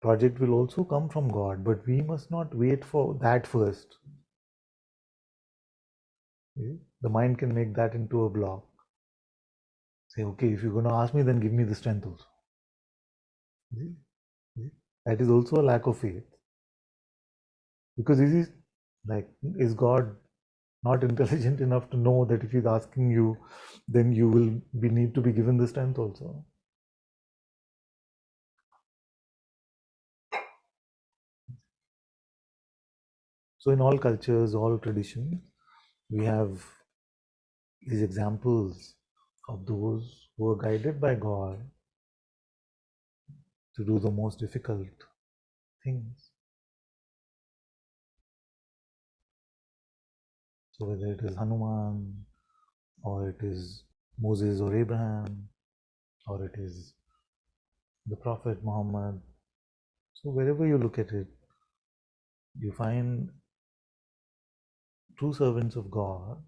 project will also come from God, but we must not wait for that first. The mind can make that into a block. Say, okay, if you're going to ask me, then give me the strength also. That is also a lack of faith. Because is God not intelligent enough to know that if He's asking you, then you will need to be given the strength also? So in all cultures, all traditions, we have these examples of those who are guided by God to do the most difficult things. So whether it is Hanuman, or it is Moses or Abraham, or it is the Prophet Muhammad. So wherever you look at it, you find true servants of God,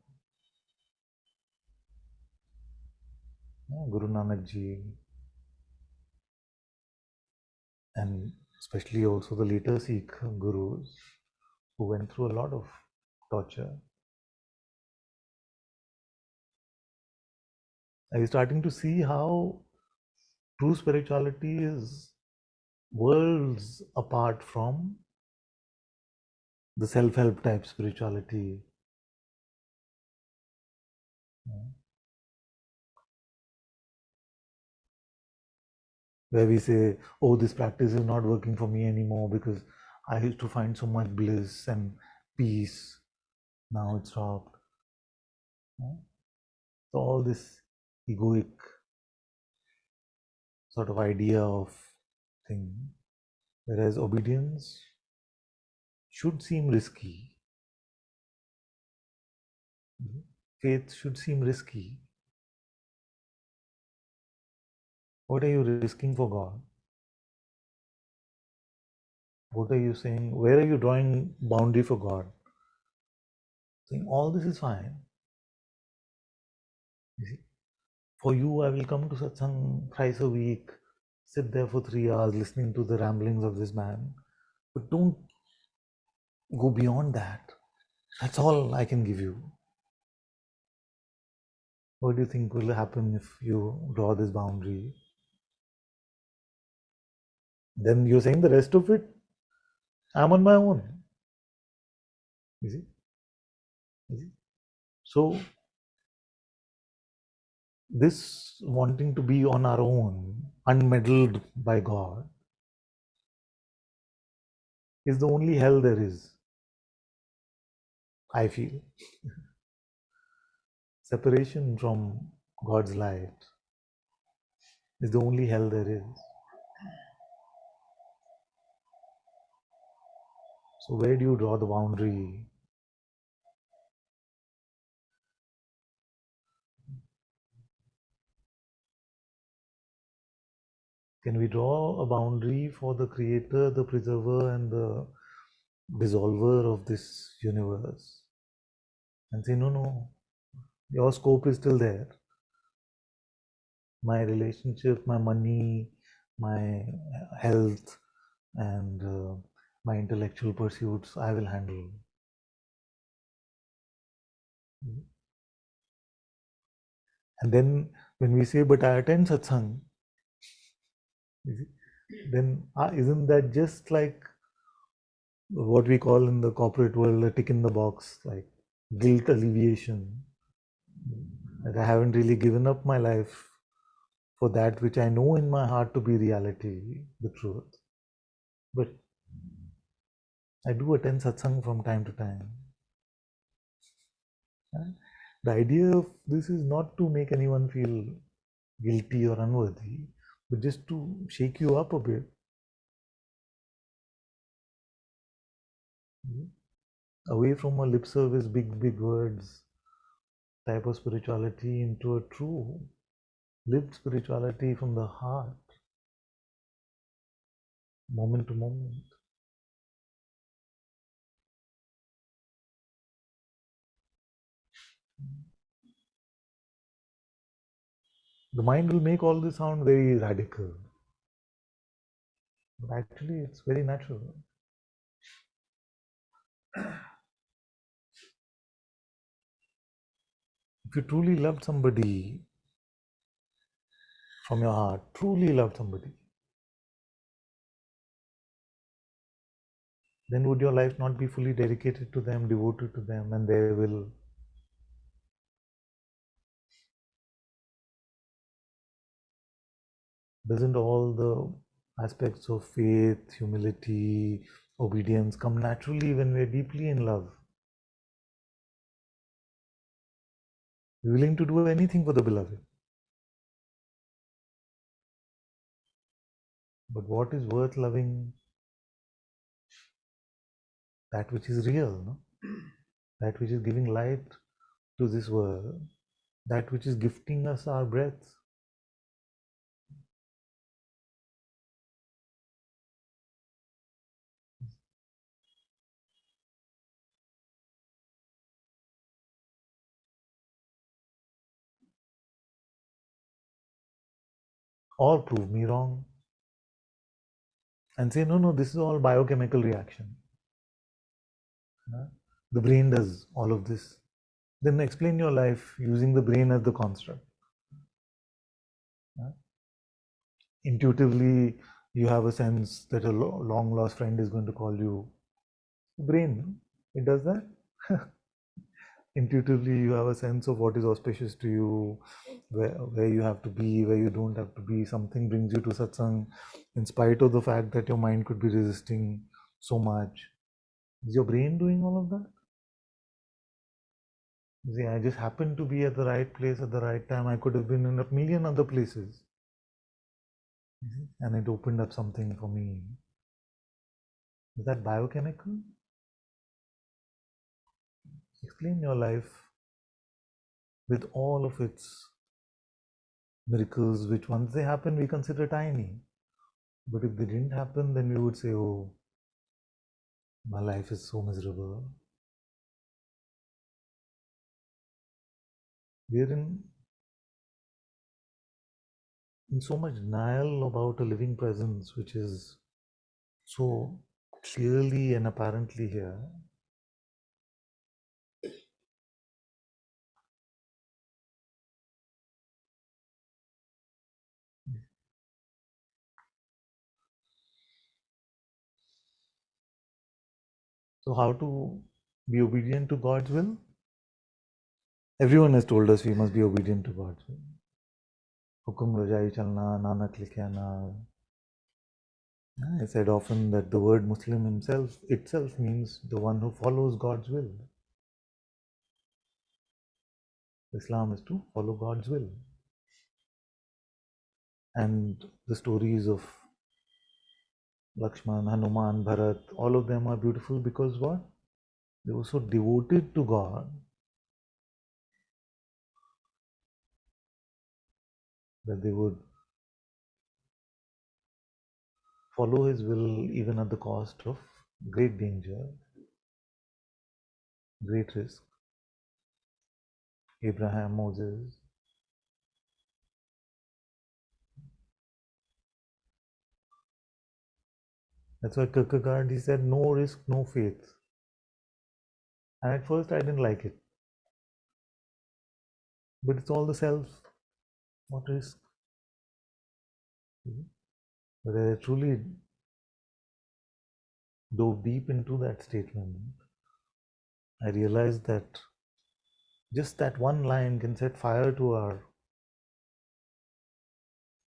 Guru Nanak Ji, and especially also the later Sikh gurus who went through a lot of torture. Are you starting to see how true spirituality is worlds apart from the self-help type spirituality? Where we say, oh, this practice is not working for me anymore because I used to find so much bliss and peace. Now it's stopped. So all this egoic sort of idea of thing, whereas obedience should seem risky. Faith should seem risky. What are you risking for God? What are you saying? Where are you drawing boundary for God? Saying all this is fine. You see? For you, I will come to Satsang thrice a week, sit there for 3 hours listening to the ramblings of this man. But don't go beyond that. That's all I can give you. What do you think will happen if you draw this boundary? Then you're saying the rest of it, I'm on my own. You see? You see? So, this wanting to be on our own, unmeddled by God, is the only hell there is, I feel. Separation from God's light is the only hell there is. So, where do you draw the boundary? Can we draw a boundary for the creator, the preserver, and the dissolver of this universe? And say, no, no, your scope is still there. My relationship, my money, my health, and my intellectual pursuits, I will handle. And then when we say, but I attend satsang, then isn't that just like what we call in the corporate world a tick in the box, like guilt alleviation? That I haven't really given up my life for that which I know in my heart to be reality, the truth. But I do attend satsang from time to time. The idea of this is not to make anyone feel guilty or unworthy, but just to shake you up a bit. Away from a lip service, big words type of spirituality into a true lived spirituality from the heart, moment to moment. The mind will make all this sound very radical, but actually it's very natural. If you truly loved somebody from your heart, truly loved somebody, then would your life not be fully dedicated to them, devoted to them, and their will? Doesn't all the aspects of faith, humility, obedience come naturally when we're deeply in love? We're willing to do anything for the beloved. But what is worth loving? That which is real, no? That which is giving light to this world, that which is gifting us our breath. Or prove me wrong and say, no, no, this is all biochemical reaction. The brain does all of this. Then explain your life using the brain as the construct. Intuitively, you have a sense that a long lost friend is going to call you. Brain, it does that. Intuitively, you have a sense of what is auspicious to you, where you have to be, where you don't have to be. Something brings you to satsang, in spite of the fact that your mind could be resisting so much. Is your brain doing all of that? See, I just happened to be at the right place at the right time. I could have been in a million other places. And it opened up something for me. Is that biochemical? Explain your life with all of its miracles, which once they happen, we consider tiny. But if they didn't happen, then we would say, oh, my life is so miserable. We're in so much denial about a living presence, which is so clearly and apparently here. So, how to be obedient to God's will? Everyone has told us we must be obedient to God's will. Hukum rajai chalna, nanak likhana. I said often that the word Muslim itself means the one who follows God's will. Islam is to follow God's will. And the stories of Lakshman, Hanuman, Bharat, all of them are beautiful because what? They were so devoted to God that they would follow His will even at the cost of great danger, great risk. Abraham, Moses. That's why Kierkegaard, he said, no risk, no faith. And at first I didn't like it. But it's all the self. What risk? But I truly dove deep into that statement. I realized that just that one line can set fire to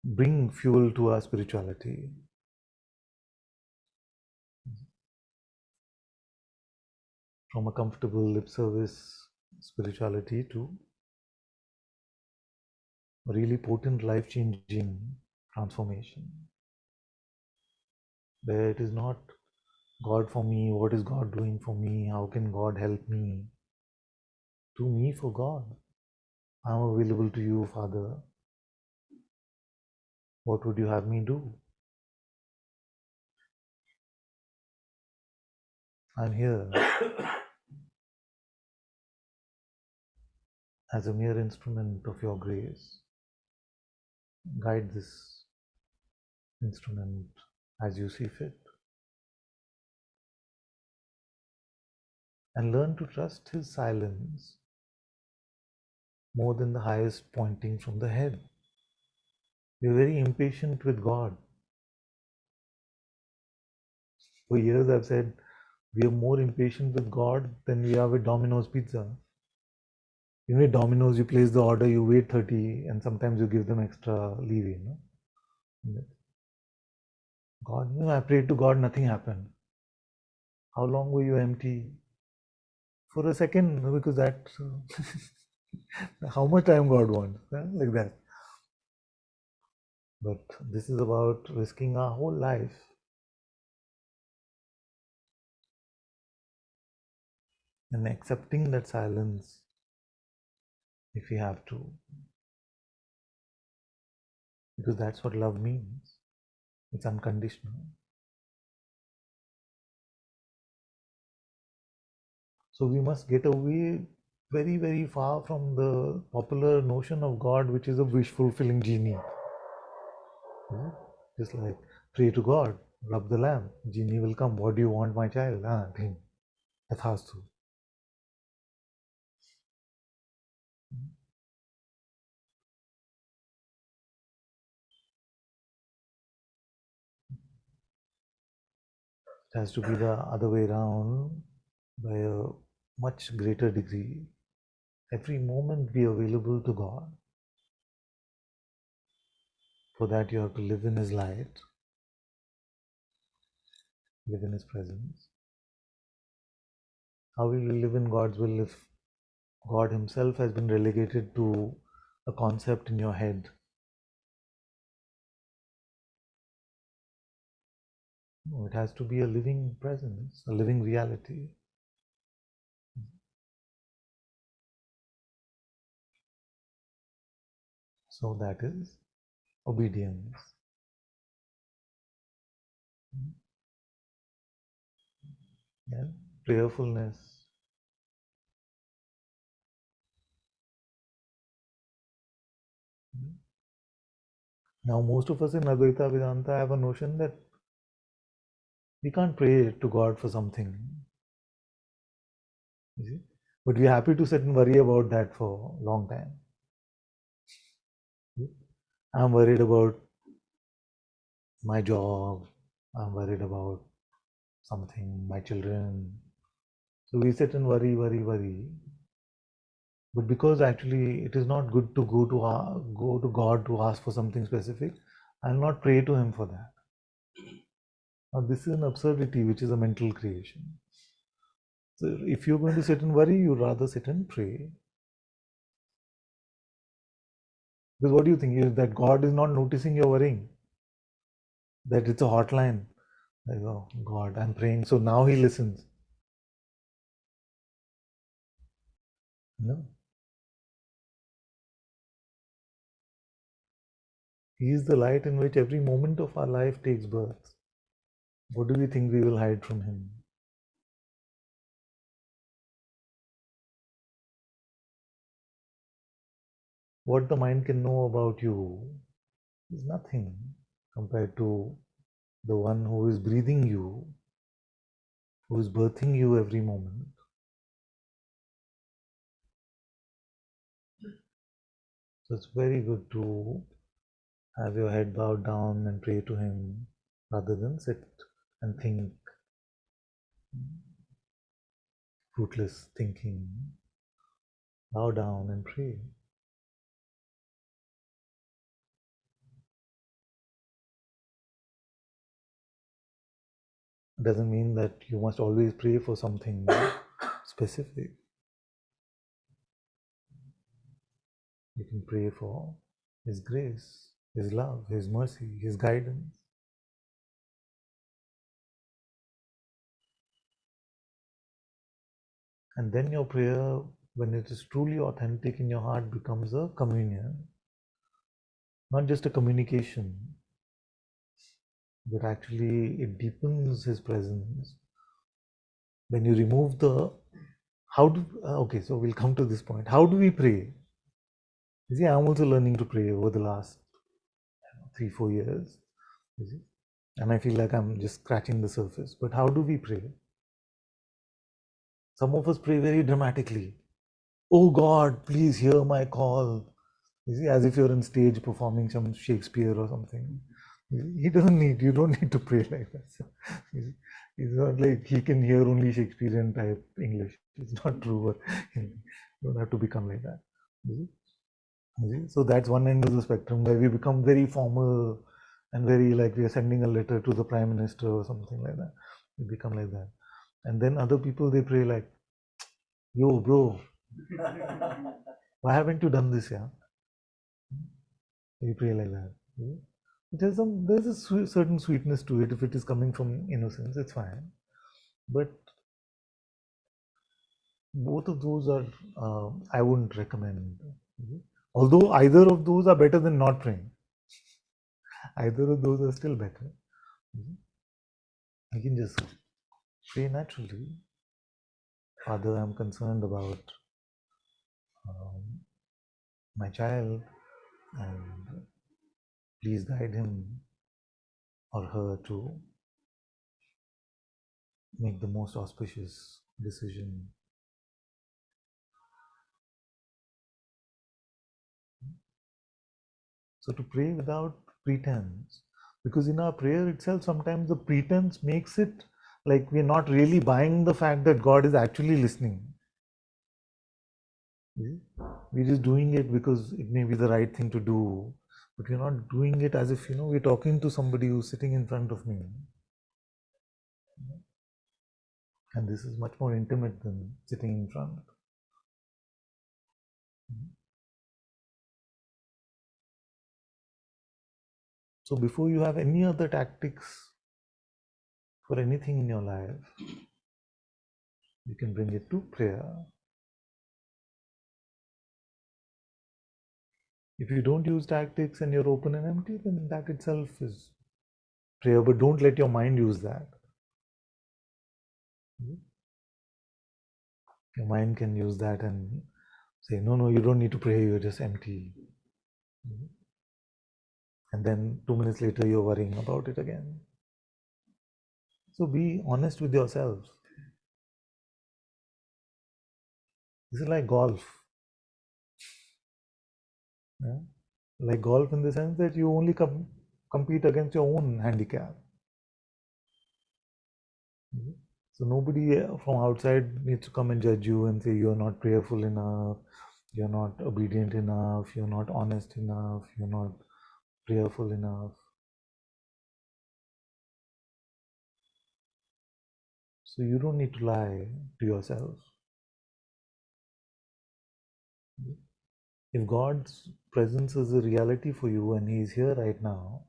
bring fuel to our spirituality. From a comfortable lip service spirituality to a really potent life-changing transformation. Where it is not God for me, what is God doing for me, how can God help me? To me for God. I'm available to you, Father. What would you have me do? I'm here. as a mere instrument of your grace. Guide this instrument as you see fit. And learn to trust his silence more than the highest pointing from the head. We're very impatient with God. For years I've said we are more impatient with God than we are with Domino's Pizza. You know, at Domino's, you place the order, you wait 30, and sometimes you give them extra leeway. No? God, I prayed to God, nothing happened. How long were you empty? For a second, because that's how much time God wants, like that. But this is about risking our whole life and accepting that silence if we have to, because that's what love means. It's unconditional. So we must get away very, very far from the popular notion of God, which is a wish-fulfilling genie. Just like pray to God, rub the lamp, genie will come. What do you want, my child? Tathastu. It has to be the other way around by a much greater degree. Every moment be available to God. For that you have to live in His light, live in His presence. How will you live in God's will if God Himself has been relegated to a concept in your head? No, it has to be a living presence, a living reality. So that is obedience. Yeah? Prayerfulness. Now, most of us in Advaita Vedanta have a notion that we can't pray to God for something. You see? But we're happy to sit and worry about that for a long time. I'm worried about my job. I'm worried about something, my children. So we sit and worry. But because actually it is not good to go to God to ask for something specific, I'll not pray to Him for that. Now this is an absurdity, which is a mental creation. So if you're going to sit and worry, you'd rather sit and pray. Because what do you think? Is that God is not noticing your worrying? That it's a hotline. Like, oh God, I'm praying, so now He listens. No. He is the light in which every moment of our life takes birth. What do we think we will hide from Him? What the mind can know about you is nothing compared to the one who is breathing you, who is birthing you every moment. So it's very good to have your head bowed down and pray to Him rather than sit and think fruitless thinking. Bow down and pray. It doesn't mean that you must always pray for something specific. You can pray for His grace, His love, His mercy, His guidance. And then your prayer, when it is truly authentic in your heart, becomes a communion. Not just a communication, but actually it deepens His presence. When you remove the, okay, so we'll come to this point. How do we pray? You see, I'm also learning to pray over the last 3-4 years. You see? And I feel like I'm just scratching the surface. But how do we pray? Some of us pray very dramatically. Oh God, please hear my call. You see, as if you're on stage performing some Shakespeare or something. He doesn't need, you don't need to pray like that. It's not like he can hear only Shakespearean type English. It's not true. You don't have to become like that. You see? So that's one end of the spectrum where we become very formal and very like we are sending a letter to the prime minister or something like that. We become like that. And then other people, they pray like, yo, bro, why haven't you done this? Yeah, we pray like that. There's a certain sweetness to it if it is coming from innocence. It's fine, but both of those are I wouldn't recommend. Although either of those are better than not praying. Either of those are still better. I can just pray naturally. Father, I'm concerned about my child, and please guide him or her to make the most auspicious decision. So to pray without pretense, because in our prayer itself, sometimes the pretense makes it like we're not really buying the fact that God is actually listening. We're just doing it because it may be the right thing to do, but we're not doing it as if, we're talking to somebody who's sitting in front of me. And this is much more intimate than sitting in front. So before you have any other tactics for anything in your life, you can bring it to prayer. If you don't use tactics and you're open and empty, then that itself is prayer. But don't let your mind use that. Your mind can use that and say, no, you don't need to pray, you're just empty. And then 2 minutes later, you're worrying about it again. So be honest with yourself. This is like golf. Yeah? Like golf in the sense that you only compete against your own handicap. So nobody from outside needs to come and judge you and say you're not prayerful enough, you're not obedient enough, you're not honest enough, you're not prayerful enough. So you don't need to lie to yourself. If God's presence is a reality for you and He is here right now,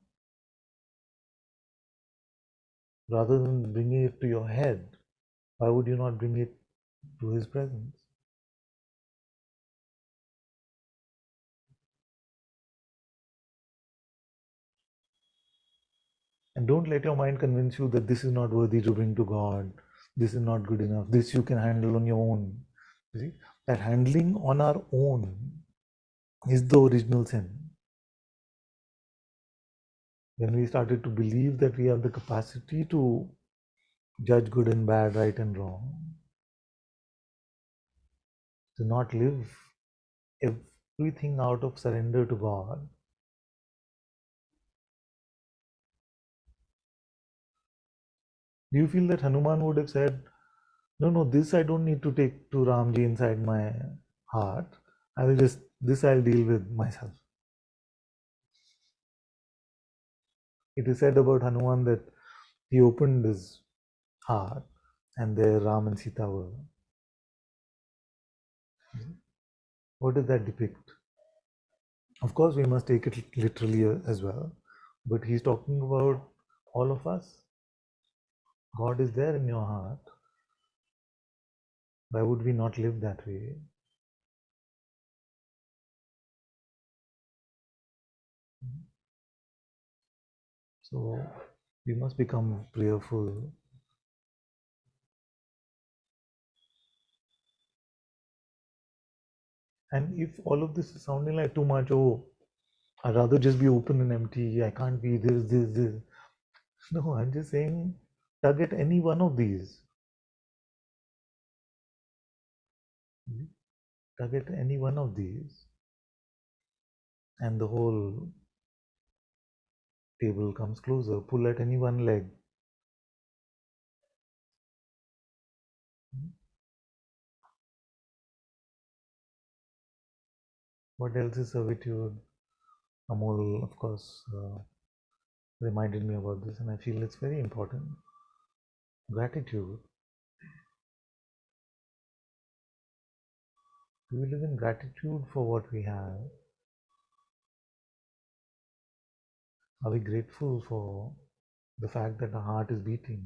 rather than bringing it to your head, why would you not bring it to His presence? And don't let your mind convince you that this is not worthy to bring to God, this is not good enough, this you can handle on your own. You see, that handling on our own is the original sin. When we started to believe that we have the capacity to judge good and bad, right and wrong, to not live everything out of surrender to God. Do you feel that Hanuman would have said, no, this I don't need to take to Ramji inside my heart. This I'll deal with myself. It is said about Hanuman that he opened his heart and there Ram and Sita were. What does that depict? Of course, we must take it literally as well, but he's talking about all of us. God is there in your heart. Why would we not live that way? So we must become prayerful. And if all of this is sounding like too much, oh, I'd rather just be open and empty, I can't be this. No, I'm just saying, target any one of these. Target any one of these, and the whole table comes closer. Pull at any one leg. What else is servitude? Amol, of course, reminded me about this, and I feel it's very important. Gratitude. Do we live in gratitude for what we have? Are we grateful for the fact that our heart is beating?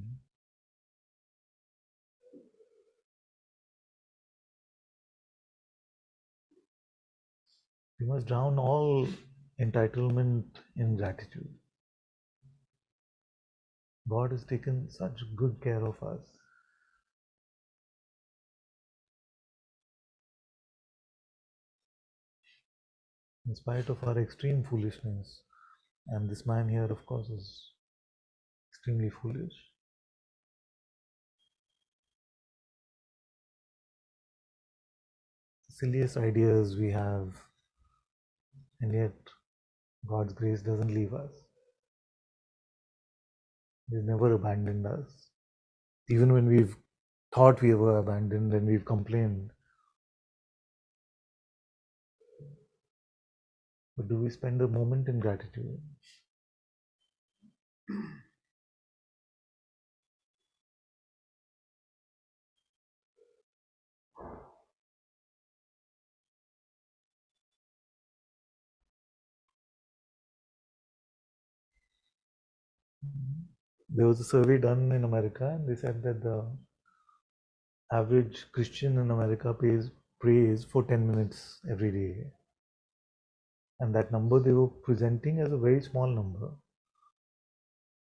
We must drown all entitlement in gratitude. God has taken such good care of us. In spite of our extreme foolishness, and this man here, of course, is extremely foolish. The silliest ideas we have, and yet God's grace doesn't leave us. He's never abandoned us. Even when we've thought we were abandoned and we've complained. But do we spend a moment in gratitude? There was a survey done in America, and they said that the average Christian in America prays for 10 minutes every day. And that number they were presenting as a very small number.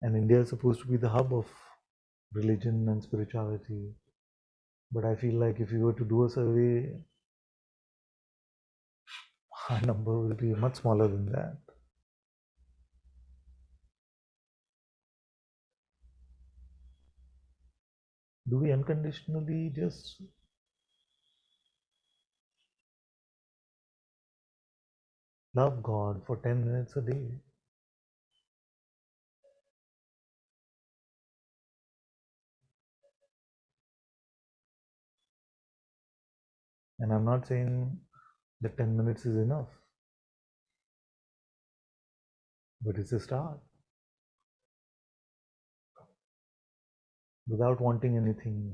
And India is supposed to be the hub of religion and spirituality. But I feel like if you were to do a survey, our number will be much smaller than that. Do we unconditionally just love God for 10 minutes a day? And I'm not saying that 10 minutes is enough, but it's a start. Without wanting anything,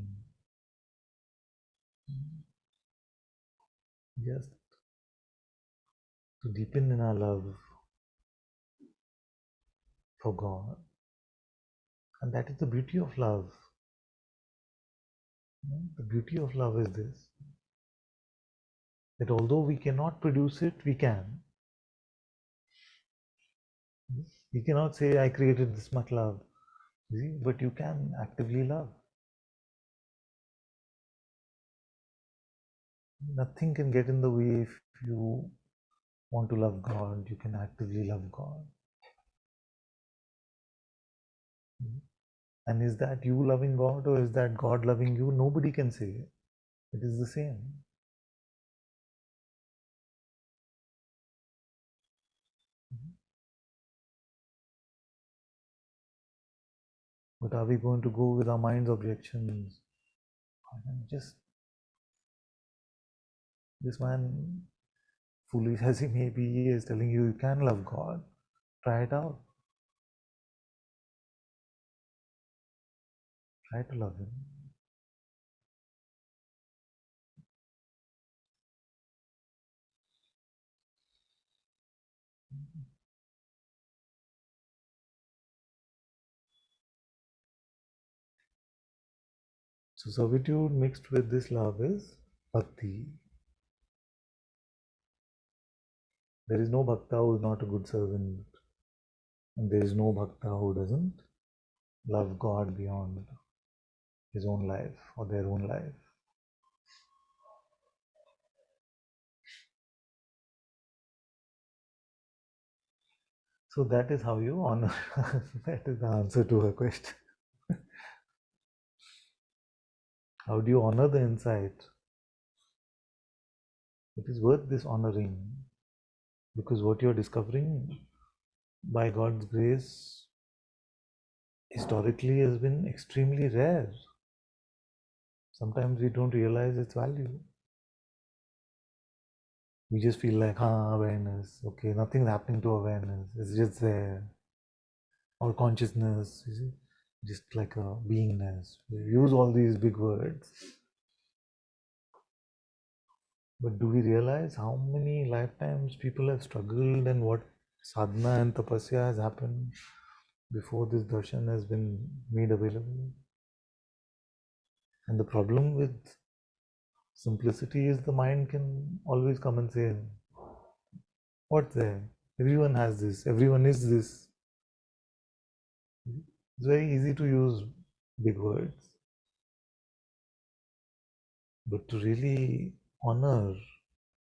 just to deepen in our love for God. And that is the beauty of love. The beauty of love is this, that although we cannot produce it, we can. You cannot say, I created this much love, but you can actively love. Nothing can get in the way. If you want to love God, you can actively love God. And is that you loving God or is that God loving you? Nobody can say. It is the same. But are we going to go with our mind's objections? Just this man, foolish as he may be, is telling you you can love God. Try it out. Try to love Him. So servitude mixed with this love is bhakti. There is no bhakta who is not a good servant. And there is no bhakta who doesn't love God beyond his own life or their own life. So that is how you honor. That is the answer to her question. How do you honor the insight? It is worth this honoring, because what you're discovering by God's grace historically has been extremely rare. Sometimes we don't realize its value. We just feel like, awareness, okay, nothing's happening to awareness, it's just there. Or consciousness, just like a beingness. We use all these big words. But do we realize how many lifetimes people have struggled and what sadhana and tapasya has happened before this darshan has been made available? And the problem with simplicity is the mind can always come and say, what's there? Everyone has this, everyone is this. It's very easy to use big words. But to really honor,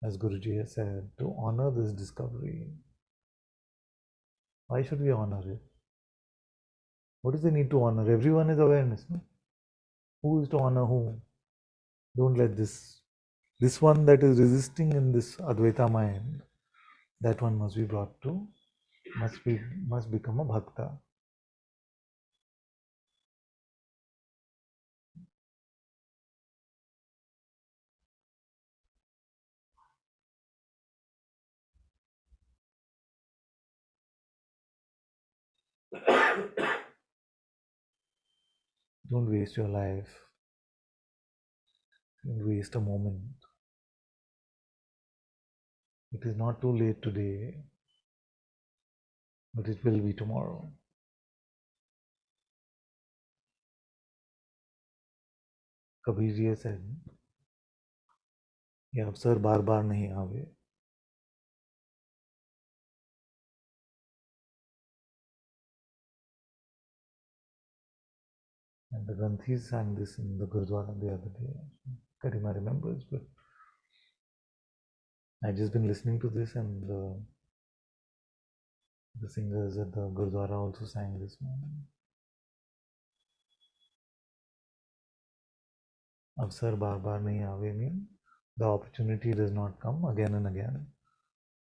as Guruji has said, to honor this discovery, why should we honor it? What is the need to honor? Everyone is awareness. No? Who is to honor whom? Don't let this one that is resisting in this Advaita mind, that one must be brought to, must become a bhakta. Don't waste your life. Don't waste a moment. It is not too late today, but it will be tomorrow. Kabir ji said, ये अवसर बार बार नहीं आवे. And the Granthis sang this in the Gurdwara the other day. Karima remembers, but I've just been listening to this, and the singers at the Gurdwara also sang this morning. Avsar bar bar nahi aave mean the opportunity does not come again and again.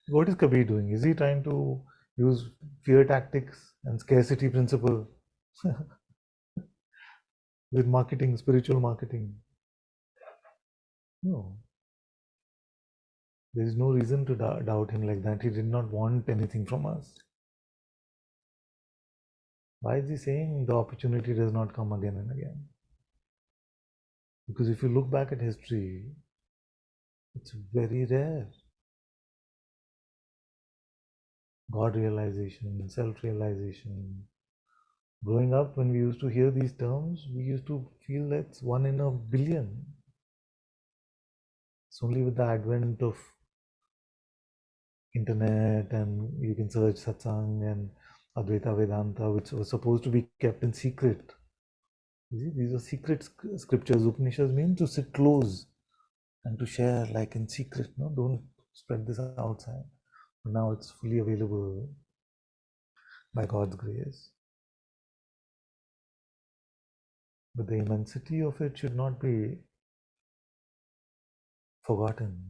What is Kabir doing? Is he trying to use fear tactics and scarcity principle with marketing, spiritual marketing? No. There is no reason to doubt him like that. He did not want anything from us. Why is he saying the opportunity does not come again and again? Because if you look back at history, it's very rare. God realization, self-realization. Growing up, when we used to hear these terms, we used to feel that's 1 in a billion. It's only with the advent of internet and you can search Satsang and Advaita Vedanta, which was supposed to be kept in secret. You see, these are secret scriptures. Upanishads mean to sit close and to share like in secret. No, don't spread this outside. But now it's fully available by God's grace. But the immensity of it should not be forgotten.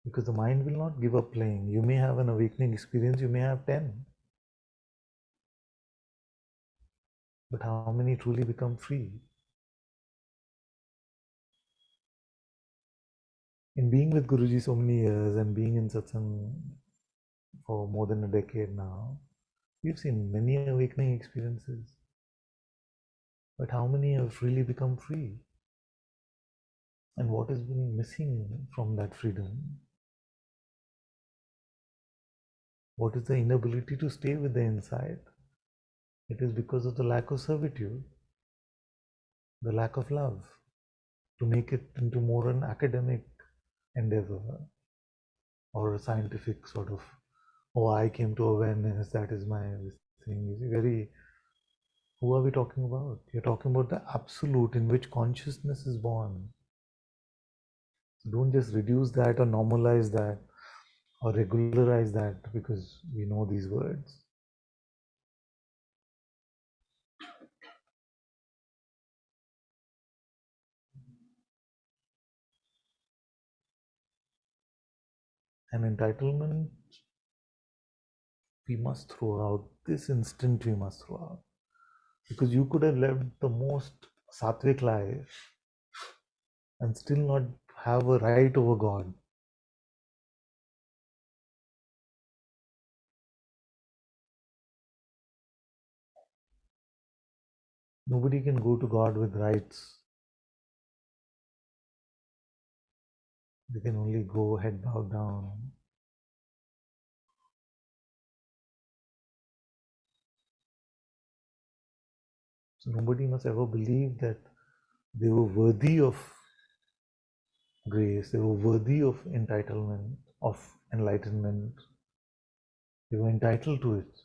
Because the mind will not give up playing. You may have an awakening experience, you may have 10. But how many truly become free? In being with Guruji so many years and being in Satsang for more than a decade now, we've seen many awakening experiences. But how many have really become free? And what has been missing from that freedom? What is the inability to stay with the insight? It is because of the lack of servitude, the lack of love, to make it into more an academic endeavor or a scientific sort of, oh, I came to awareness, that is my thing. Is very, who are we talking about? You're talking about the absolute in which consciousness is born. So don't just reduce that or normalize that. or regularize that because we know these words. And entitlement, we must throw out. This instant we must throw out. Because you could have lived the most sattvic life and still not have a right over God. Nobody can go to God with rights. They can only go head bowed down. So nobody must ever believe that they were worthy of grace, they were worthy of entitlement, of enlightenment. They were entitled to it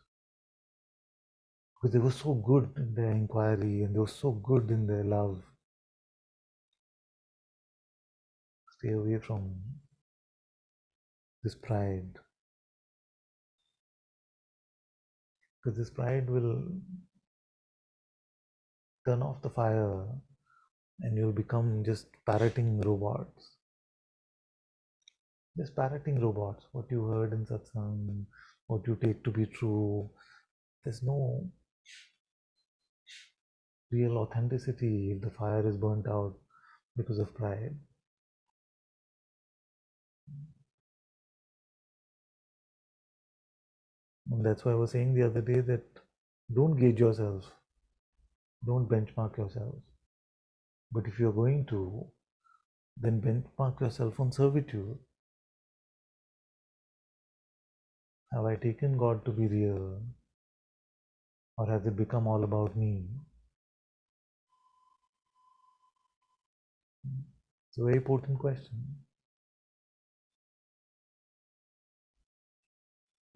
because they were so good in their inquiry and they were so good in their love. Stay away from this pride, because this pride will turn off the fire and you'll become just parroting robots. Just parroting robots. What you heard in Satsang, what you take to be true. There's no real authenticity if the fire is burnt out because of pride. And that's why I was saying the other day that don't gauge yourself, don't benchmark yourself. But if you're going to, then benchmark yourself on servitude. Have I taken God to be real? Or has it become all about me? It's a very important question.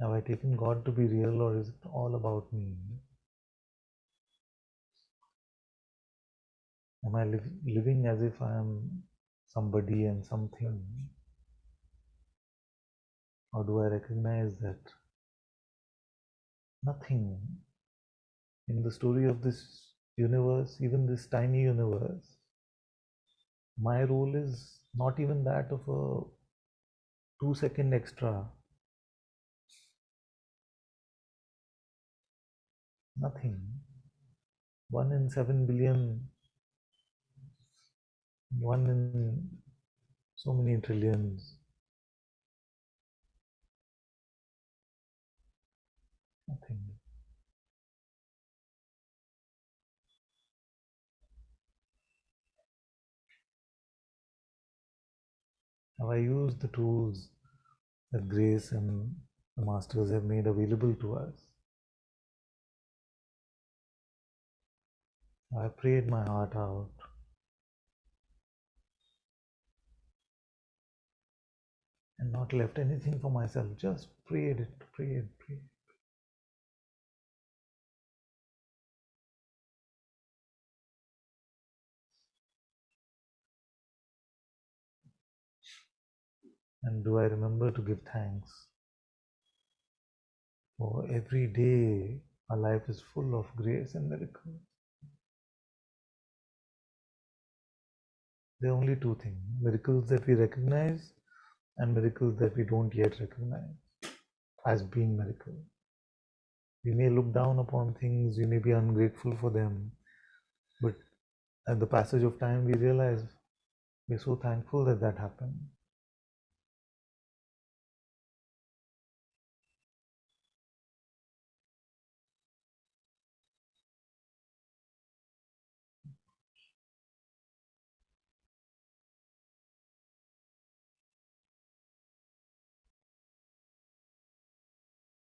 Have I taken God to be real or is it all about me? Am I living as if I am somebody and something? Or do I recognize that nothing in the story of this universe, even this tiny universe, my role is not even that of a 2-second extra. Nothing. 1 in 7 billion, 1 in so many trillions. Nothing. Have I used the tools that grace and the masters have made available to us? I prayed my heart out and not left anything for myself, just prayed it, prayed. And do I remember to give thanks for every day our life is full of grace and miracles? There are only two things: miracles that we recognize and miracles that we don't yet recognize as being miracles. We may look down upon things, we may be ungrateful for them, but at the passage of time we realize we're so thankful that that happened.